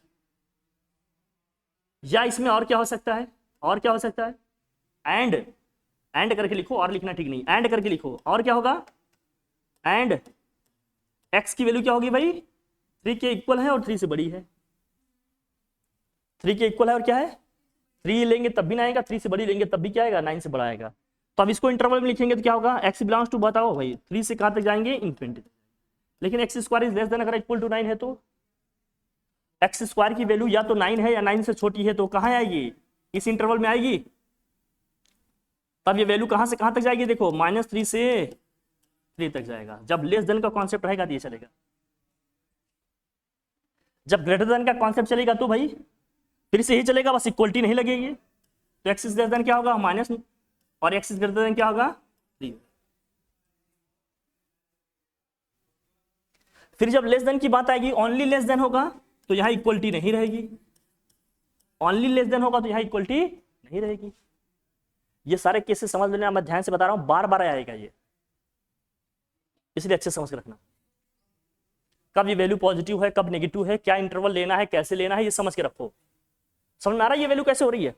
या इसमें और क्या हो सकता है, और क्या हो सकता है, एंड करके लिखो, और लिखना ठीक नहीं, एंड करके लिखो, और क्या होगा, एंड एक्स की वैल्यू क्या होगी भाई, 3 के इक्वल है और 3 से बड़ी है, 3 के इक्वल है और क्या है, 3 लेंगे तब भी ना आएगा, 3 से बड़ी लेंगे तब भी क्या आएगा, 9 से बड़ा आएगा। तो अब इसको इंटरवल में लिखेंगे तो क्या होगा, x बिलोंग्स टू, बताओ भाई 3 से कहां तक जाएंगे, इन्फिनिटी तक। लेकिन x square is less then अगर इक्वल टू 9 है तो एक्स स्क्वायर की वैल्यू या तो 9 है या 9 से छोटी है, तो कहां आएगी, इस इंटरवल में आएगी। तब ये वैल्यू कहां से कहां तक जाएगी, देखो -3 से 3 तक जाएगा। जब लेस देन का कॉन्सेप्ट रहेगा तो ये चलेगा, जब ग्रेटर देन का कॉन्सेप्ट चलेगा तो भाई फिर से ही चलेगा, बस इक्वलिटी नहीं लगेगी। तो एक्स इज लेस देन क्या होगा, माइनस, और एक्स इज ग्रेटर देन क्या होगा, 3। फिर जब लेस देन की बात आएगी, ओनली लेस देन होगा तो यहां इक्वलिटी नहीं रहेगी, ओनली लेस देन होगा तो यहां इक्वलिटी नहीं रहेगी। ये सारे केसेस समझ लेना, मैं ध्यान से बता रहा हूं, बार बार आएगा ये, इसलिए अच्छे समझ के रखना। कब ये वैल्यू पॉजिटिव है, कब नेगेटिव है, क्या इंटरवल लेना है, कैसे लेना है, ये समझ के रखो। समझ में आ रहा है ये वैल्यू कैसे हो रही है,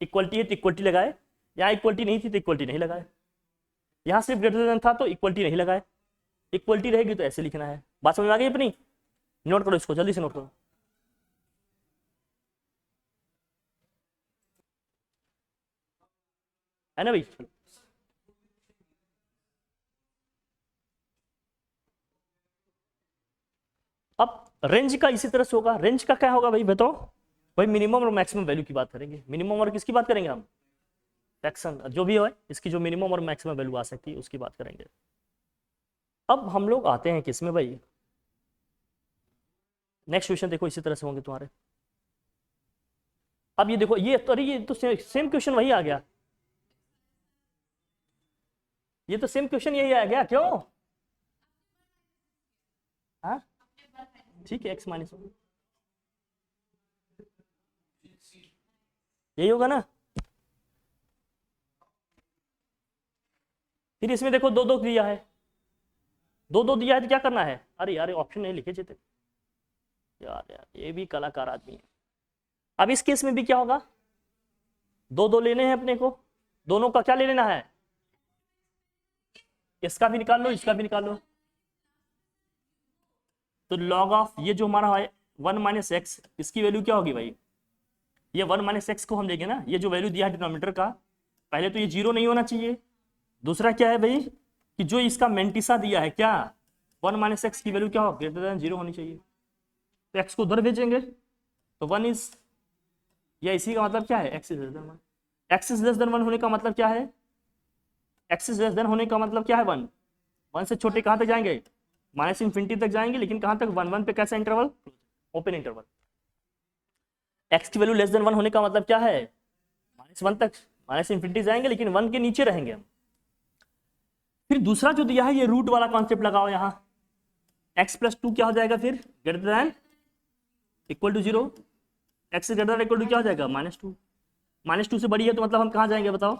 इक्वलिटी है तो इक्वलिटी लगाए, यहाँ इक्वलिटी नहीं थी तो इक्वलिटी नहीं लगाए, यहाँ सिर्फ ग्रेटर देन था तो इक्वलिटी नहीं लगाए, इक्वलिटी रहेगी तो ऐसे लिखना है। बात समझ में आ गई अपनी, नोट करो इसको, जल्दी से नोट करो। है ना भाई, चलो अब रेंज का इसी तरह से होगा। रेंज का क्या होगा भाई बताओ, भाई मिनिमम और मैक्सिमम वैल्यू की बात करेंगे। मिनिमम और किसकी बात करेंगे हम, फ्रैक्शन जो भी हो, इसकी जो मिनिमम और मैक्सिमम वैल्यू आ सकती है उसकी बात करेंगे। अब हम लोग आते हैं किसमें भाई, नेक्स्ट क्वेश्चन देखो इसी तरह से होंगे तुम्हारे। अब ये देखो, ये तो अरे ये तो सेम क्वेश्चन वही आ गया, ये तो सेम क्वेश्चन यही आ गया, क्यों, हाँ ठीक है, x माइनस यही होगा ना। फिर इसमें देखो 2 2 दिया है, 2 2 दिया है तो क्या करना है, अरे यार ऑप्शन नहीं लिखे थे यार, ये भी कलाकार आदमी है। अब इस केस में भी क्या होगा, 2 2 लेने हैं अपने को, दोनों का क्या ले लेना है, इसका भी निकाल लो इसका भी निकाल लो। तो लॉग ऑफ ये जो हमारा है 1 माइनस एक्स, इसकी वैल्यू क्या होगी भाई, ये 1 माइनस एक्स को हम लेंगे ना, ये जो वैल्यू दिया है डिनोमिनेटर का, पहले तो ये 0 नहीं होना चाहिए, दूसरा क्या है भाई कि जो इसका मेंटिसा दिया है क्या, 1 माइनस एक्स की वैल्यू क्या हो, ग्रेटर देन 0 होनी चाहिए। तो एक्स को उधर भेजेंगे तो 1 इज, या इसी का मतलब क्या है, x is less then 1। X is less then 1 होने का मतलब क्या है, एक्स इज लेस देन होने का मतलब क्या है, 1 1 से छोटे कहां तक जाएंगे, माइनस इन्फिनिटी तक जाएंगे, लेकिन कहां तक, 1 1 पे कैसा इंटरवल, ओपन इंटरवल। एक्स की वैल्यू लेस देन 1 होने का मतलब क्या है, -1 तक, माइनस इन्फिनिटी जाएंगे लेकिन 1 के नीचे रहेंगे हम। फिर दूसरा जो दिया है ये रूट वाला कॉन्सेप्ट लगाओ यहाँ, x प्लस 2 क्या हो जाएगा फिर, greater than equal to 0, x greater than equal to क्या हो जाएगा, -2। -2 से बड़ी है तो मतलब हम कहाँ जाएंगे बताओ,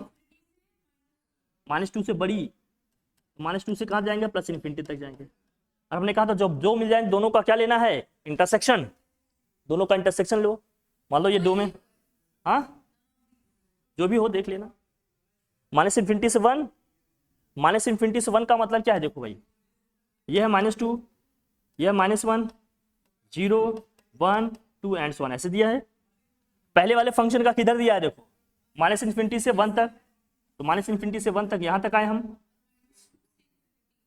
-2 से बड़ी, -2 से कहाँ जाएंगे, प्लस इन्फिनिटी तक जाएंगे। और हमने कहा था जब जो मिल जाए दोनों का क्या लेना है, इंटरसेक्शन, दोनों का इंटरसेक्शन लो। मान लो ये 2 में, हाँ जो भी हो देख लेना, माइनस इन्फिनिटी से 1, माइनस इन्फिनिटी से 1 का मतलब क्या है, देखो भाई ये है -2, यह है -1, 0 1 2 एंड 1 ऐसे दिया है। पहले वाले फंक्शन का किधर दिया है, देखो माइनस इन्फिनिटी से 1 तक, तो माइनस इन्फिनिटी से 1 तक यहां तक आए हम।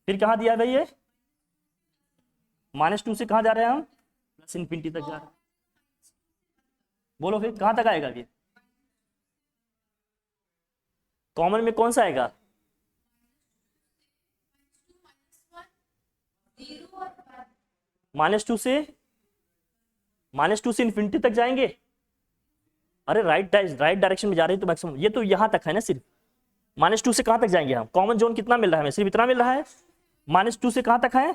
फिर कहाँ दिया है भाई ये, -2 से कहाँ जा रहे हैं हम, प्लस इन्फिनिटी तक जा रहे हैं। बोलो फिर कहाँ तक आएगा ये, कॉमन में कौन सा आएगा, -2 से इन्फिनिटी तक जाएंगे। अरे राइट डायरेक्शन में जा रही है तो मैक्सिमम, ये तो यहां तक है ना सिर्फ, -2 से कहां तक जाएंगे हम, कॉमन जोन कितना मिल रहा है हमें, सिर्फ इतना मिल रहा है, -2 से कहां तक है,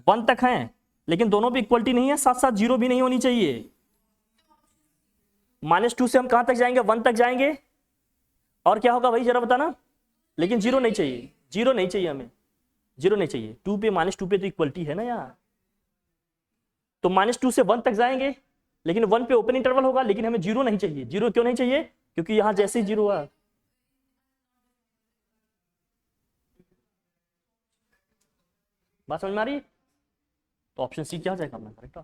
1 तक है, लेकिन दोनों भी इक्वलिटी नहीं है, साथ साथ 0 भी नहीं होनी चाहिए। -2 से हम कहां तक जाएंगे, 1 तक जाएंगे, और क्या होगा भाई जरा बताना, लेकिन 0 नहीं चाहिए, 0 नहीं चाहिए हमें, 0 नहीं चाहिए, 2 पे -2 पे तो इक्वलिटी है ना यार। तो -2 से 1 तक जाएंगे, लेकिन 1 पे ओपन इंटरवल होगा, लेकिन हमें 0 नहीं चाहिए। 0 क्यों नहीं चाहिए, क्योंकि यहां जैसे ही 0 हुआ, बात समझ में आ रही है, तो ऑप्शन सी क्या हो जाएगा अपना करेक्ट।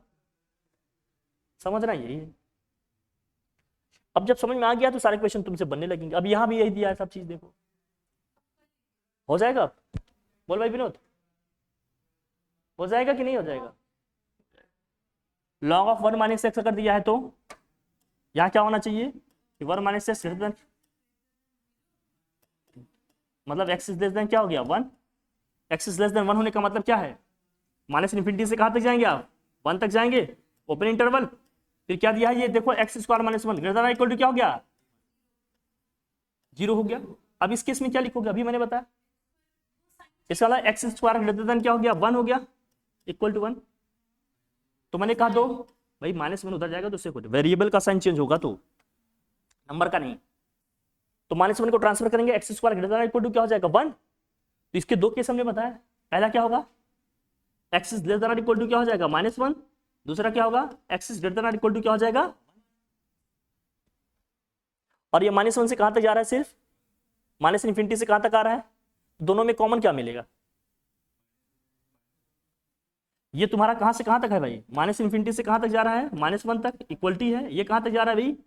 समझना यही है। अब जब समझ में आ गया तो सारे क्वेश्चन तुमसे बनने लगेंगे। अब यहाँ भी यही दिया है सब चीज, देखो हो जाएगा। बोल भाई विनोद, हो जाएगा कि नहीं हो जाएगा? लॉग ऑफ 1 माइनस एक्स अगर दिया है तो यहाँ क्या होना चाहिए कि 1 माइनस एक्स ग्रेटर देन, मतलब एक्स इज लेस देन क्या हो गया 1। एक्स इज लेस देन 1 होने का मतलब क्या है, माइनस इन्फिनिटी से कहाँ तक जाएंगे आप, 1 तक जाएंगे, ओपन इंटरवल। फिर क्या दिया है ये देखो, x square minus 1 greater than equal to क्या हो गया 0 हो गया। अब इस केस में क्या लिखोगे, अभी मैंने बताया, इसका मतलब एक्स स्क्वायर ग्रेटर देन क्या हो गया 1 हो गया इक्वल टू 1। तो मैंने कहा दो भाई -1 उधर जाएगा तो उससे वेरिएबल का साइन चेंज होगा तो नंबर का नहीं। तो -1 को ट्रांसफर करेंगे, x square greater than equal to क्या हो जाएगा 1। तो इसके दो केस हमने बताया, पहला क्या होगा x is less than equal to क्या हो जाएगा -1, दूसरा क्या होगा x is greater than equal to क्या हो जाएगा। और ये -1 से कहां तक जा रहा है, सिर्फ माइनस इन्फिनिटी से कहां तक आ रहा है, दोनों में कॉमन क्या मिलेगा, ये तुम्हारा कहां से कहां तक है भाई, माइनस इन्फिनिटी से कहां तक जा रहा है -1 तक, इक्वलिटी है। ये कहां तक जा रहा है भाई,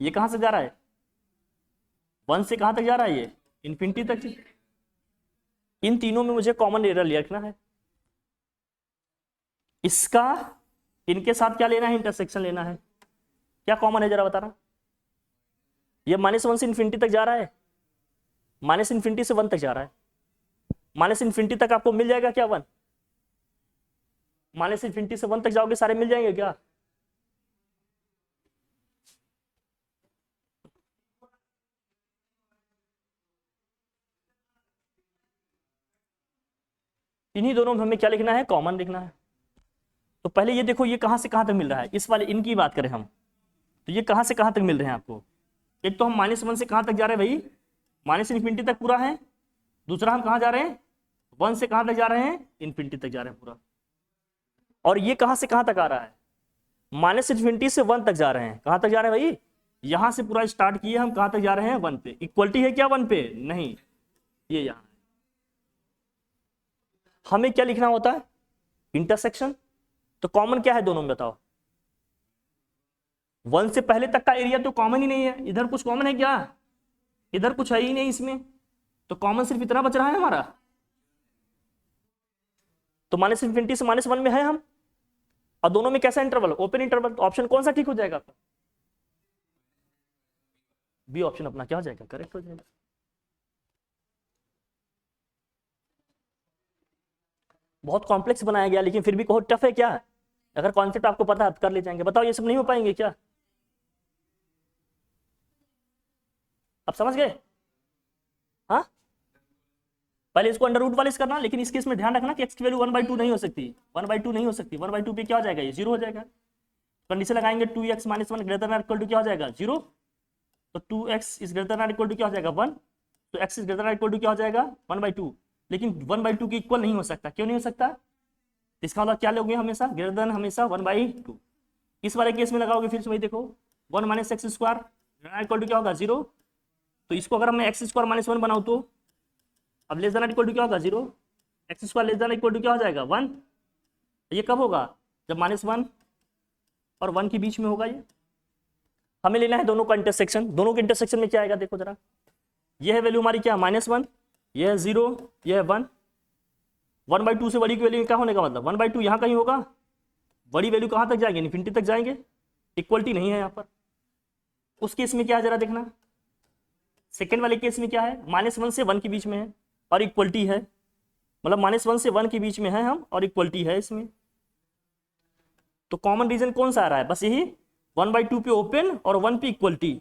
ये कहां से जा रहा है 1 से कहां तक जा रहा है, ये इन्फिनिटी तक। इन तीनों में मुझे कॉमन एरर लिखना है, इसका इनके साथ क्या लेना है, इंटरसेक्शन लेना है। क्या कॉमन है जरा बताना, ये -1 से इन्फिनिटी तक जा रहा है, माइनस इन्फिनिटी से 1 तक जा रहा है, माइनस इन्फिनिटी तक आपको मिल जाएगा क्या 1, माइनस इन्फिनिटी से 1 तक जाओगे सारे मिल जाएंगे क्या। इन्हीं दोनों में हमें क्या लिखना है, कॉमन लिखना है। तो पहले ये देखो ये कहां से कहां तक मिल रहा है, इस वाले इनकी बात करें हम तो ये कहां से कहां तक मिल रहे हैं आपको। एक तो हम -1 से कहां तक जा रहे हैं भाई, माइनस इन्फिनिटी तक पूरा है। दूसरा हम कहां जा रहे हैं 1 से कहां तक जा रहे हैं, इन्फिनिटी तक जा रहे हैं पूरा। और ये कहां से कहां तक आ रहा है, माइनस इन्फिनिटी से 1 तक जा रहे हैं। कहां तक जा रहे हैं भाई, यहां से पूरा स्टार्ट किए हम, कहां तक जा रहे हैं 1 पे। इक्वलिटी है क्या 1 पे, नहीं, ये यहां हमें क्या लिखना होता है, इंटरसेक्शन। तो कॉमन क्या है दोनों में बताओ, 1 से पहले तक का एरिया तो कॉमन ही नहीं है, इधर कुछ कॉमन है क्या, इधर कुछ है ही नहीं इसमें, तो कॉमन सिर्फ इतना बच रहा है हमारा। तो माइनस इन्फिनिटी से -1 में है हम, और दोनों में कैसा इंटरवल, ओपन इंटरवल। तो ऑप्शन कौन सा ठीक हो जाएगा आपका, बी ऑप्शन अपना क्या हो जाएगा, करेक्ट हो जाएगा। बहुत कॉम्प्लेक्स बनाया गया लेकिन फिर भी बहुत टफ है क्या, अगर कॉन्सेप्ट आपको पता है कर ले जाएंगे। बताओ ये सब नहीं हो पाएंगे क्या, अब समझ गए। हाँ पहले इसको अंडर रूट वाले करना, लेकिन इस केस में ध्यान रखना कि x की वैल्यू 1/2 नहीं हो सकती, 1/2 नहीं हो सकती। 1/2 पे क्या हो जाएगा, ये 0 हो जाएगा। कंडीशन लगाएंगे 2x - 1 greater than equal to क्या हो जाएगा 0। तो 2x is greater than equal to क्या हो जाएगा 1। तो x is greater than equal to क्या हो जाएगा 1/2। लेकिन 1/2 के इक्वल नहीं हो सकता, क्यों नहीं हो सकता, इसका मतलब क्या लोगे हमेशा, ग्रेटर देन हमेशा 1/2। इस वाले केस में लगाओगे फिर से वही देखो, 1 - x स्क्वायर इक्वल टू क्या होगा 0। तो इसको अगर मैं x स्क्वायर -1 बनाऊँ तो अब लेस देन इक्वल टू क्या होगा 0, x square less than equal to क्या हो जाएगा 1। ये कब होगा, जब -1 और 1 के बीच में होगा। ये हमें लेना है दोनों का इंटरसेक्शन। दोनों के इंटरसेक्शन में क्या आएगा देखो जरा, ये है वैल्यू हमारी क्या -1, ये है 0, ये है 1। 1/2 से बड़ी की वैल्यू क्या होने का मतलब 1/2 यहाँ कहीं होगा, बड़ी वैल्यू कहाँ तक जाएंगे, इन्फिनिटी तक जाएंगे। इक्वलिटी नहीं है यहाँ पर। उस केस में क्या है जरा देखना, सेकेंड वाले केस में क्या है, -1 से 1 के बीच में है और इक्वलिटी है, मतलब -1 से 1 के बीच में है हम और इक्वलिटी है इसमें। तो कॉमन रीजन कौन सा आ रहा है, बस यही 1/2 पे ओपन और 1 पे इक्वलिटी।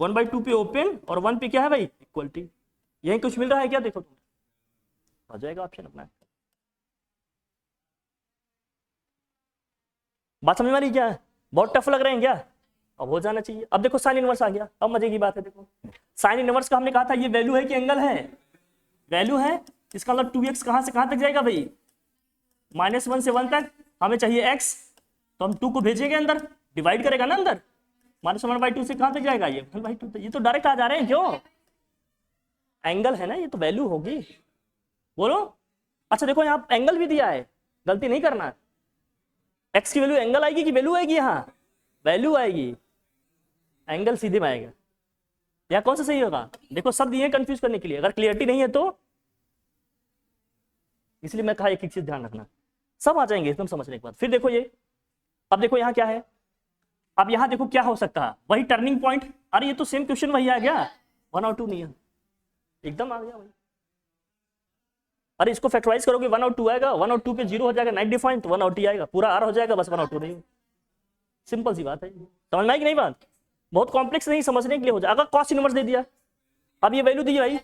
1/2 पे ओपन और 1 पे क्या है भाई, इक्वलिटी। यही कुछ मिल रहा है क्या, देखो तुम आ जाएगा ऑप्शन अपना। बात समझ में आ रही क्या है, बहुत टफ लग रहे हैं क्या, अब हो जाना चाहिए। अब देखो साइन इनवर्स आ गया, अब मजे की बात है। देखो साइन इनवर्स का हमने कहा था ये वैल्यू है कि एंगल है, वैल्यू है। इसका मतलब 2x कहां से कहां तक जाएगा भाई, -1 से 1 तक। हमें चाहिए x, तो हम 2 को भेजेंगे अंदर, डिवाइड करेगा ना अंदर। -1/2 से कहां तक जाएगा ये 1/2 तक। ये तो डायरेक्ट आ जा रहे हैं, क्यों, एंगल है ना, ये तो वैल्यू होगी। बोलो अच्छा देखो यहाँ एंगल भी दिया है, गलती नहीं करना। एक्स की वैल्यू एंगल आएगी कि वैल्यू आएगी? यहाँ वैल्यू आएगी, एंगल सीधे में आएगा। या कौन सा सही होगा? देखो सब दिए कंफ्यूज करने के लिए, अगर क्लियरिटी नहीं है तो इसलिए मैं कहा एक एक चीज ध्यान रखना, सब आ जाएंगे एकदम समझने के बाद। फिर देखो ये, अब देखो यहाँ क्या है, अब यहाँ देखो क्या हो सकता है, वही टर्निंग पॉइंट। अरे ये तो सेम क्वेश्चन वही आ गया, 1 और 2 नहीं है, एकदम आ गया वही। अरे इसको फैक्टराइज करोगे 1 और 2 आएगा, 1 और 2 पे 0 हो जाएगा, नाइट डिफाइन, तो 1 और 2 आएगा, पूरा आर हो जाएगा, बस 1 और 2 नहीं। सिंपल सी बात है, समझ में आई कि नहीं बात? बहुत कॉम्प्लेक्स नहीं, समझने के लिए हो जाएगा। कॉस्ट इनवर्स दे दिया, अब ये वैल्यू दी भाई,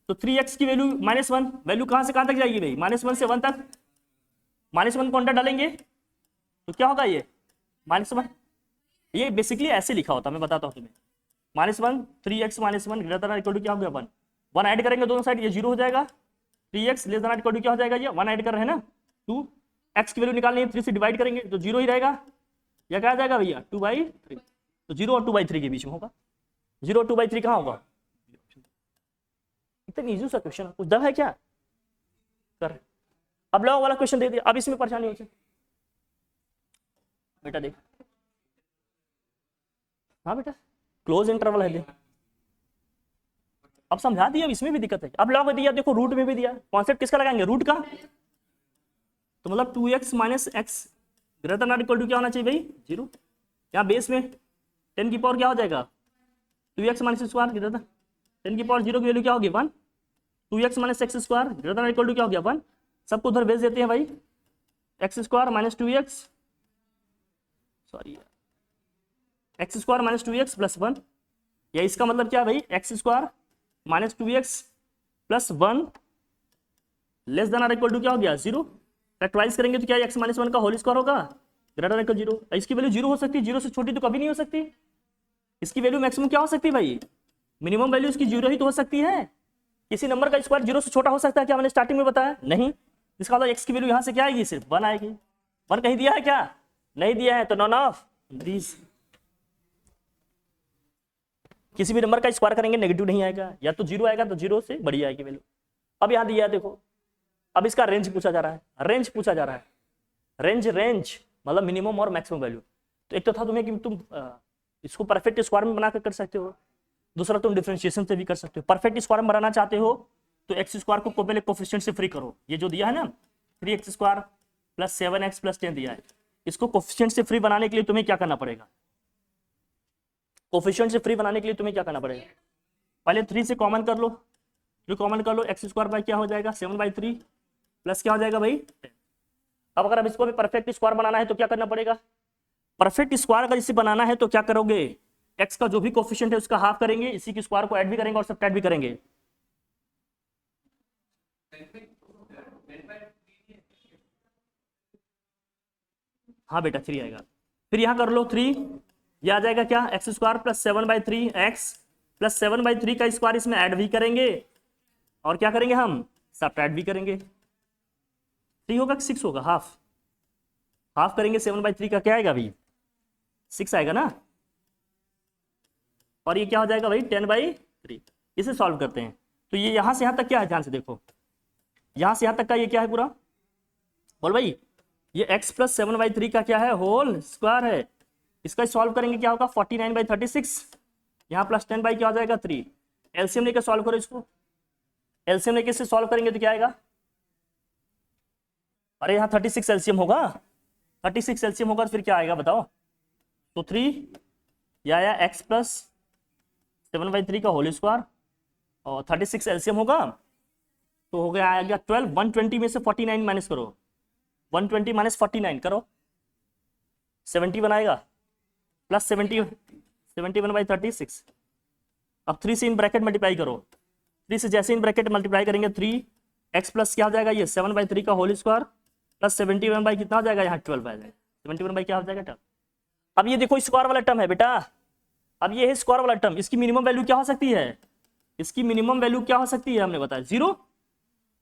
तो 3x की वैल्यू -1, वैल्यू कहां से कहां तक जाएगी भाई? -1 से 1 तक। -1 को अंदर डालेंगे तो क्या होगा ये -1। ये बेसिकली ऐसे लिखा होता है, मैं बताता हूँ तुम्हें। -1 3x -1 greater than equal to क्या हो गया 1, 1 ऐड करेंगे दोनों साइड, ये 0 हो जाएगा। 3x less than equal to क्या हो जाएगा, ये 1 ऐड कर रहे हैं ना 2, x की वैल्यू निकालनी है 3 से डिवाइड करेंगे तो 0 ही रहेगा, या क्या आ जाएगा भैया 2/3, तो 0 और 2/3 के बीच में होगा। 0 और 2/3 कहाँ होगा? इतना इजी सा क्वेश्चन, कुछ दम है क्या? कर, अब लॉग वाला क्वेश्चन दे दिया, अब इसमें परेशानी हो जाए बेटा। देख, हाँ बेटा क्लोज इंटरवल है, देख अब समझा दिया, अब इसमें भी दिक्कत है। अब लॉग दिया, देखो रूट में भी दिया, कॉन्सेप्ट किसका लगाएंगे? रूट का। तो मतलब 2x - x greater than equal to क्या होना चाहिए भाई? 0। यहाँ बेस में 10 की पावर क्या हो जाएगा? 2x - x स्क्वायर ग्रेटर 10 की पावर 0 की वैल्यू क्या होगी 1, 2x - x square greater than equal to क्या हो गया 1। सबको उधर भेज देते हैं भाई, x square - 2x, sorry x square - 2x plus 1, या इसका मतलब क्या है भाई? x square - 2x plus 1 less than equal to क्या हो गया 0। फैक्टराइज करेंगे तो क्या x - 1 का होल स्क्वायर होगा ग्रेटर देन इक्वल 0। इसकी वैल्यू 0 हो सकती है, 0 से छोटी तो कभी नहीं हो सकती। इसकी वैल्यू मैक्सिमम क्या हो सकती है भाई? मिनिमम वैल्यू इसकी 0 ही तो हो सकती है। किसी नंबर का स्क्वायर 0 से छोटा हो सकता है क्या? मैंने स्टार्टिंग में बताया नहीं। इसका मतलब x की वैल्यू यहाँ से क्या आएगी? सिर्फ 1 आएगी। 1 कहीं दिया है क्या? नहीं दिया है, तो नॉन ऑफ दिस। किसी भी नंबर का स्क्वायर करेंगे नेगेटिव नहीं आएगा, या तो 0 आएगा तो 0 से बड़ी आएगी वैल्यू। अब यहाँ दिया है देखो, अब इसका रेंज पूछा जा रहा है, रेंज पूछा जा रहा है। रेंज मतलब मिनिमम और मैक्सिमम वैल्यू। तो एक तो था तुम्हें कि तुम इसको परफेक्ट स्क्वायर में बना कर सकते हो, दूसरा तुम डिफरेंशिएशन से भी कर सकते हो। परफेक्ट स्क्वायर में बनाना चाहते हो तो एक्स स्क्वायर को पहले कोफिशिएंट से फ्री करो, ये जो दिया है ना 3x square plus 7x plus 10 दिया है, इसको कोफिशिएंट से फ्री बनाने के लिए तुम्हें क्या करना पड़ेगा? कोफिशिएंट से फ्री बनाने के लिए तुम्हें क्या करना पड़ेगा? पहले 3 से कॉमन कर लो, 3 कॉमन कर लो, एक्स स्क्वायर बाय क्या हो जाएगा 7/3 प्लस क्या हो जाएगा भाई 10। अब अगर अब इसको भी परफेक्ट स्क्वायर बनाना है तो क्या करना पड़ेगा? परफेक्ट स्क्वायर अगर इसे बनाना है तो क्या करोगे? एक्स का जो भी कोफिशिएंट है उसका हाफ करेंगे, इसी की स्क्वायर को ऐड भी करेंगे और सब्ट्रैक्ट भी करेंगे। हाँ बेटा 3 आएगा, फिर यहाँ कर लो 3, ये आ जाएगा क्या x square plus 7/3 x plus 7/3 का स्क्वायर इसमें ऐड भी करेंगे और क्या करेंगे हम? सब्ट्रैक्ट भी करेंगे। 3 होगा कि 6 होगा? हाफ करेंगे 7/3 का क्या आएगा भाई? 6 आएगा ना। और ये क्या हो जाएगा भाई 10/3। इसे सॉल्व करते हैं तो ये यहां से यहां तक क्या है, ध्यान से देखो, यहां से यहां तक का ये क्या है पूरा? बोल भाई, ये x प्लस 7/3 का क्या है? होल स्क्वायर है। इसका सॉल्व करेंगे क्या होगा 49/36, यहाँ प्लस 10 बाई क्या हो जाएगा 3। एलसीएम लेकर सॉल्व करो इसको, एलसीएम लेकर से सॉल्व करेंगे तो क्या आएगा? अरे यहाँ 36 एलसीएम होगा, 36 एलसीएम होगा तो फिर क्या आएगा बताओ? तो 3 या x प्लस 7/3 का होल स्क्वायर और 36 एलसीएम होगा तो हो गया, आ गया 12। 120 में से 49 माइनस करो, 120 माइनस 49 करो 71 आएगा प्लस 71/36। अब 3 से इन ब्रैकेट मल्टीप्लाई करो, 3 से जैसे इन ब्रैकेट मल्टीप्लाई करेंगे 3x प्लस क्या हो जाएगा ये 7/3 का होल स्क्वायर प्लस 71 बाई कितना हो जाएगा यहाँ 12 आ जाएगा, 71 बाई क्या हो जाएगा 12। अब ये देखो स्क्वायर वाला टर्म है बेटा, अब ये है स्क्वायर वाला टर्म, इसकी मिनिमम वैल्यू क्या हो सकती है? इसकी मिनिमम वैल्यू क्या हो सकती है हमने बताया 0।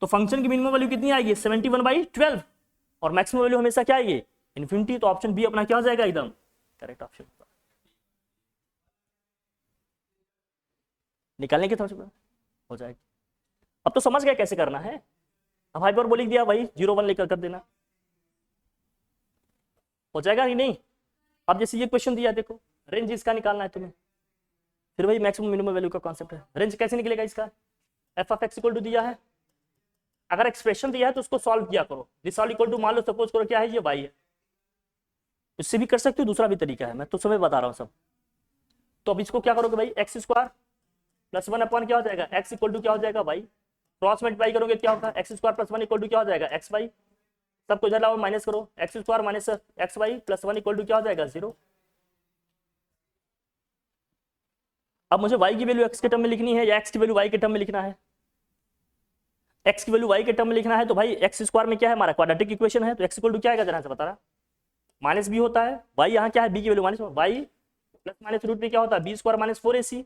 तो फंक्शन की मिनिमम वैल्यू कितनी आएगी 71/12 और मैक्सिमम वैल्यू हमेशा क्या आएगी इन्फिनिटी। तो ऑप्शन बी अपना क्या हो जाएगा एकदम करेक्ट ऑप्शन। निकालने की थोड़ा हो जाएगी। अब तो समझ गए कैसे करना है। अब हाइपरबोलिक दिया भाई 0 1 लेकर कर देना, हो जाएगा कि नहीं? अब जैसे ये क्वेश्चन दिया है, देखो रेंज इसका निकालना है तुम्हें, फिर वही मैक्सिमम मिनिमम वैल्यू का कॉन्सेप्ट है। रेंज कैसे निकलेगा इसका? F of x equal to दिया है, अगर एक्सप्रेशन दिया है तो उसको सॉल्व किया करो। दिस ऑल इक्वल टू मान लो सपोज करो क्या है, ये वाई है, इससे भी कर सकते हो, दूसरा भी तरीका है, मैं तो समय बता रहा हूँ सब। तो अब इसको क्या करोगे भाई, एक्स स्क्वायर प्लस 1 अपॉन क्या हो जाएगा, एक्स इक्वल टू क्या हो जाएगा वाई, क्रॉस मल्टीप्लाई करोगे क्या होगा, x square plus 1 equal to क्या हो जाएगा एक्स वाई, सबको इधर लाओ माइनस करो, x square minus x y plus 1 equal to क्या हो जाएगा 0। अब मुझे y की वैल्यू x के टर्म में लिखनी है या x की वैल्यू y के टर्म में लिखना है? x की वैल्यू y के टर्म में लिखना है तो भाई एक्स स्क्वायर में क्या है हमारा क्वाड्रेटिक इक्वेशन है, तो x इक्वल टू क्या आएगा जरा से बता रहा, माइनस बी होता है, y यहाँ क्या है b की value minus y plus minus root में क्या होता है b square minus 4ac,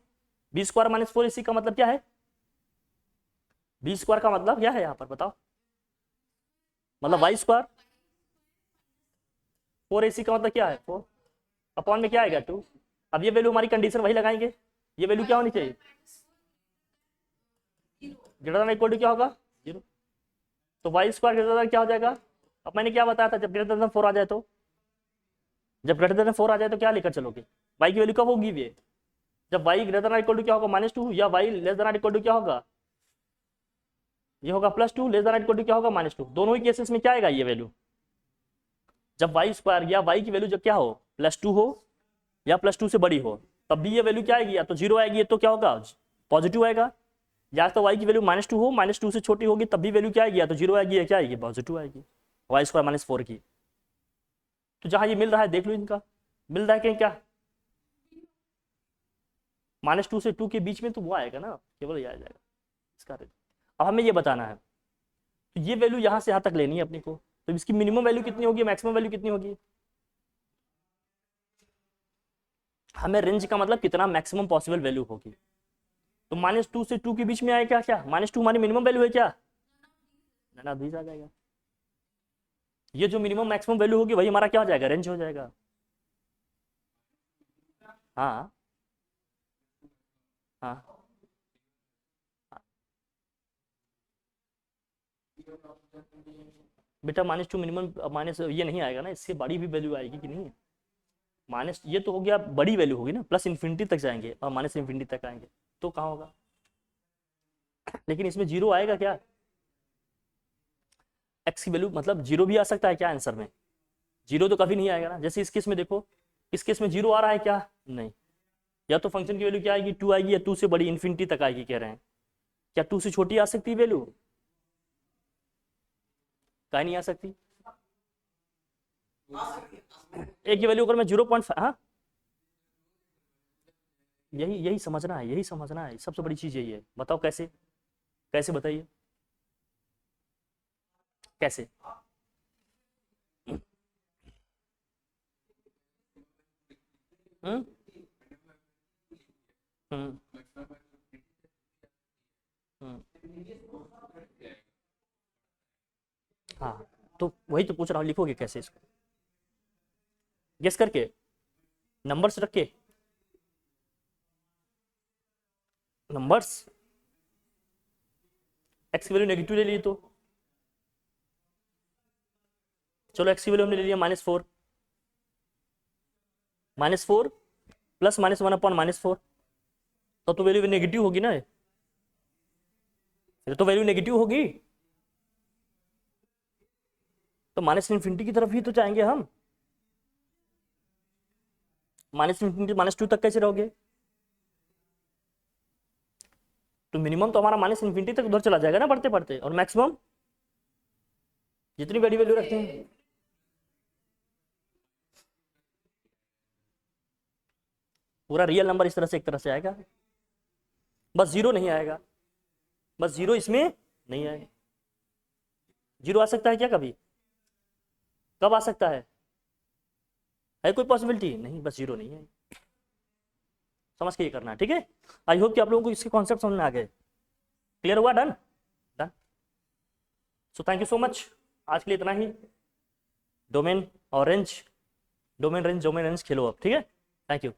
b square minus 4ac का मतलब क्या है, बी स्क्वायर का मतलब क्या है यहाँ पर बताओ, मतलब y स्क्वायर 4ac का मतलब क्या है 4 अपॉन में क्या आएगा 2। अब ये वैल्यू हमारी कंडीशन वही लगाएंगे, ये वैल्यू क्या होनी चाहिए, ग्रेटर देन इक्वल टू क्या होगा 0। तो वाई स्क्वायर ग्रेटर देन क्या हो जाएगा, अब मैंने क्या बताया था, जब ग्रेटर देन 4 आ जाए तो, जब ग्रेटर देन 4 आ जाए तो क्या लेकर चलोगे, वाई की वैल्यू कब होगी ये, जब y greater than equal to क्या होगा -2, या y less than equal to क्या होगा, ये होगा +2, लेस देन इक्वल टू क्या होगा -2। दोनों ही केसेस में क्या आएगा ये वैल्यू, जब वाई स्क्वायर या वाई की वैल्यू जब क्या हो +2 हो या +2 से बड़ी हो, तब भी ये वैल्यू क्या आएगी, या तो 0 आएगी, ये तो क्या होगा पॉजिटिव आएगा, या तो y की वैल्यू -2 हो, -2 से छोटी होगी तब भी वैल्यू क्या आएगी, या तो 0 आएगी या क्या आएगी पॉजिटिव आएगी, वाई स्क्वायर -4 की। तो जहां ये मिल रहा है देख लो, इनका मिल रहा है कहीं क्या, -2 से 2 के बीच में तो वो आएगा ना, केवल ये आ जाएगा इसका। अब हमें ये बताना है, तो ये वैल्यू यहाँ से यहाँ तक लेनी है अपने को, तो इसकी मिनिमम वैल्यू कितनी होगी, मैक्सिमम वैल्यू कितनी होगी, हमें रेंज का मतलब कितना मैक्सिमम पॉसिबल वैल्यू होगी, तो -2 से 2 के बीच में आएगा क्या, -2 हमारी मिनिमम वैल्यू है क्या, ना 20 आ जाएगा, ये जो मिनिमम मैक्सिमम वैल्यू होगी वही हमारा क्या हो जाएगा, रेंज हो जाएगा। हाँ हाँ बेटा -2 मिनिमम, माइनस ये नहीं आएगा ना, इससे बड़ी भी वैल्यू आएगी कि नहीं, माइनस ये तो हो गया बड़ी वैल्यू होगी ना, प्लस इन्फिनिटी तक जाएंगे और माइनस इन्फिनिटी तक आएंगे तो कहाँ होगा, लेकिन इसमें 0 आएगा क्या, एक्स की वैल्यू मतलब 0 भी आ सकता है क्या आंसर में, 0 तो कभी नहीं आएगा ना, जैसे इस केस में देखो, इस केस में 0 आ रहा है क्या, नहीं, या तो फंक्शन की वैल्यू क्या आएगी 2 आएगी, या 2 से बड़ी इन्फिनिटी तक आएगी कह रहे हैं, क्या 2 से छोटी आ सकती है वैल्यू, कहीं नहीं आ सकती, एक की वैल्यू अगर मैं 0.5, हाँ यही यही समझना है, यही समझना है, सबसे बड़ी चीज यही है, बताओ कैसे, कैसे बताइए कैसे, हम्म हम्म हम्म, हाँ तो वही तो पूछ रहा हूँ, लिखोगे कैसे इसको, गेस करके, नंबर्स रख के, नंबर्स, एक्स की वैल्यू नेगेटिव ले लिए तो, चलो एक्स की वैल्यू हमने ले लिया -4, -4 प्लस -1 अपॉन -4, तो वैल्यू नेगेटिव होगी ना, फिर तो वैल्यू नेगेटिव होगी, तो माइनस इन्फिनिटी की तरफ ही तो जाएंगे हम, -इन्फिनिटी -2 तक कैसे रहोगे, तो मिनिमम तो हमारा -इन्फिनिटी तक उधर चला जाएगा ना बढ़ते बढ़ते, और मैक्सिमम जितनी बड़ी वैल्यू रखते हैं, पूरा रियल नंबर इस तरह से एक तरह से आएगा, बस 0 नहीं आएगा, बस 0 इसमें नहीं आएगा, 0 आ सकता है क्या कभी, कब आ सकता है कोई पॉसिबिलिटी नहीं, बस 0 नहीं है, समझ के ये करना है, ठीक है। आई होप कि आप लोगों को इसके कॉन्सेप्ट समझ में आ गए, क्लियर हुआ, done done, so thank you so much, आज के लिए इतना ही, डोमेन और रेंज, डोमेन रेंज खेलो अब, ठीक है, थैंक यू।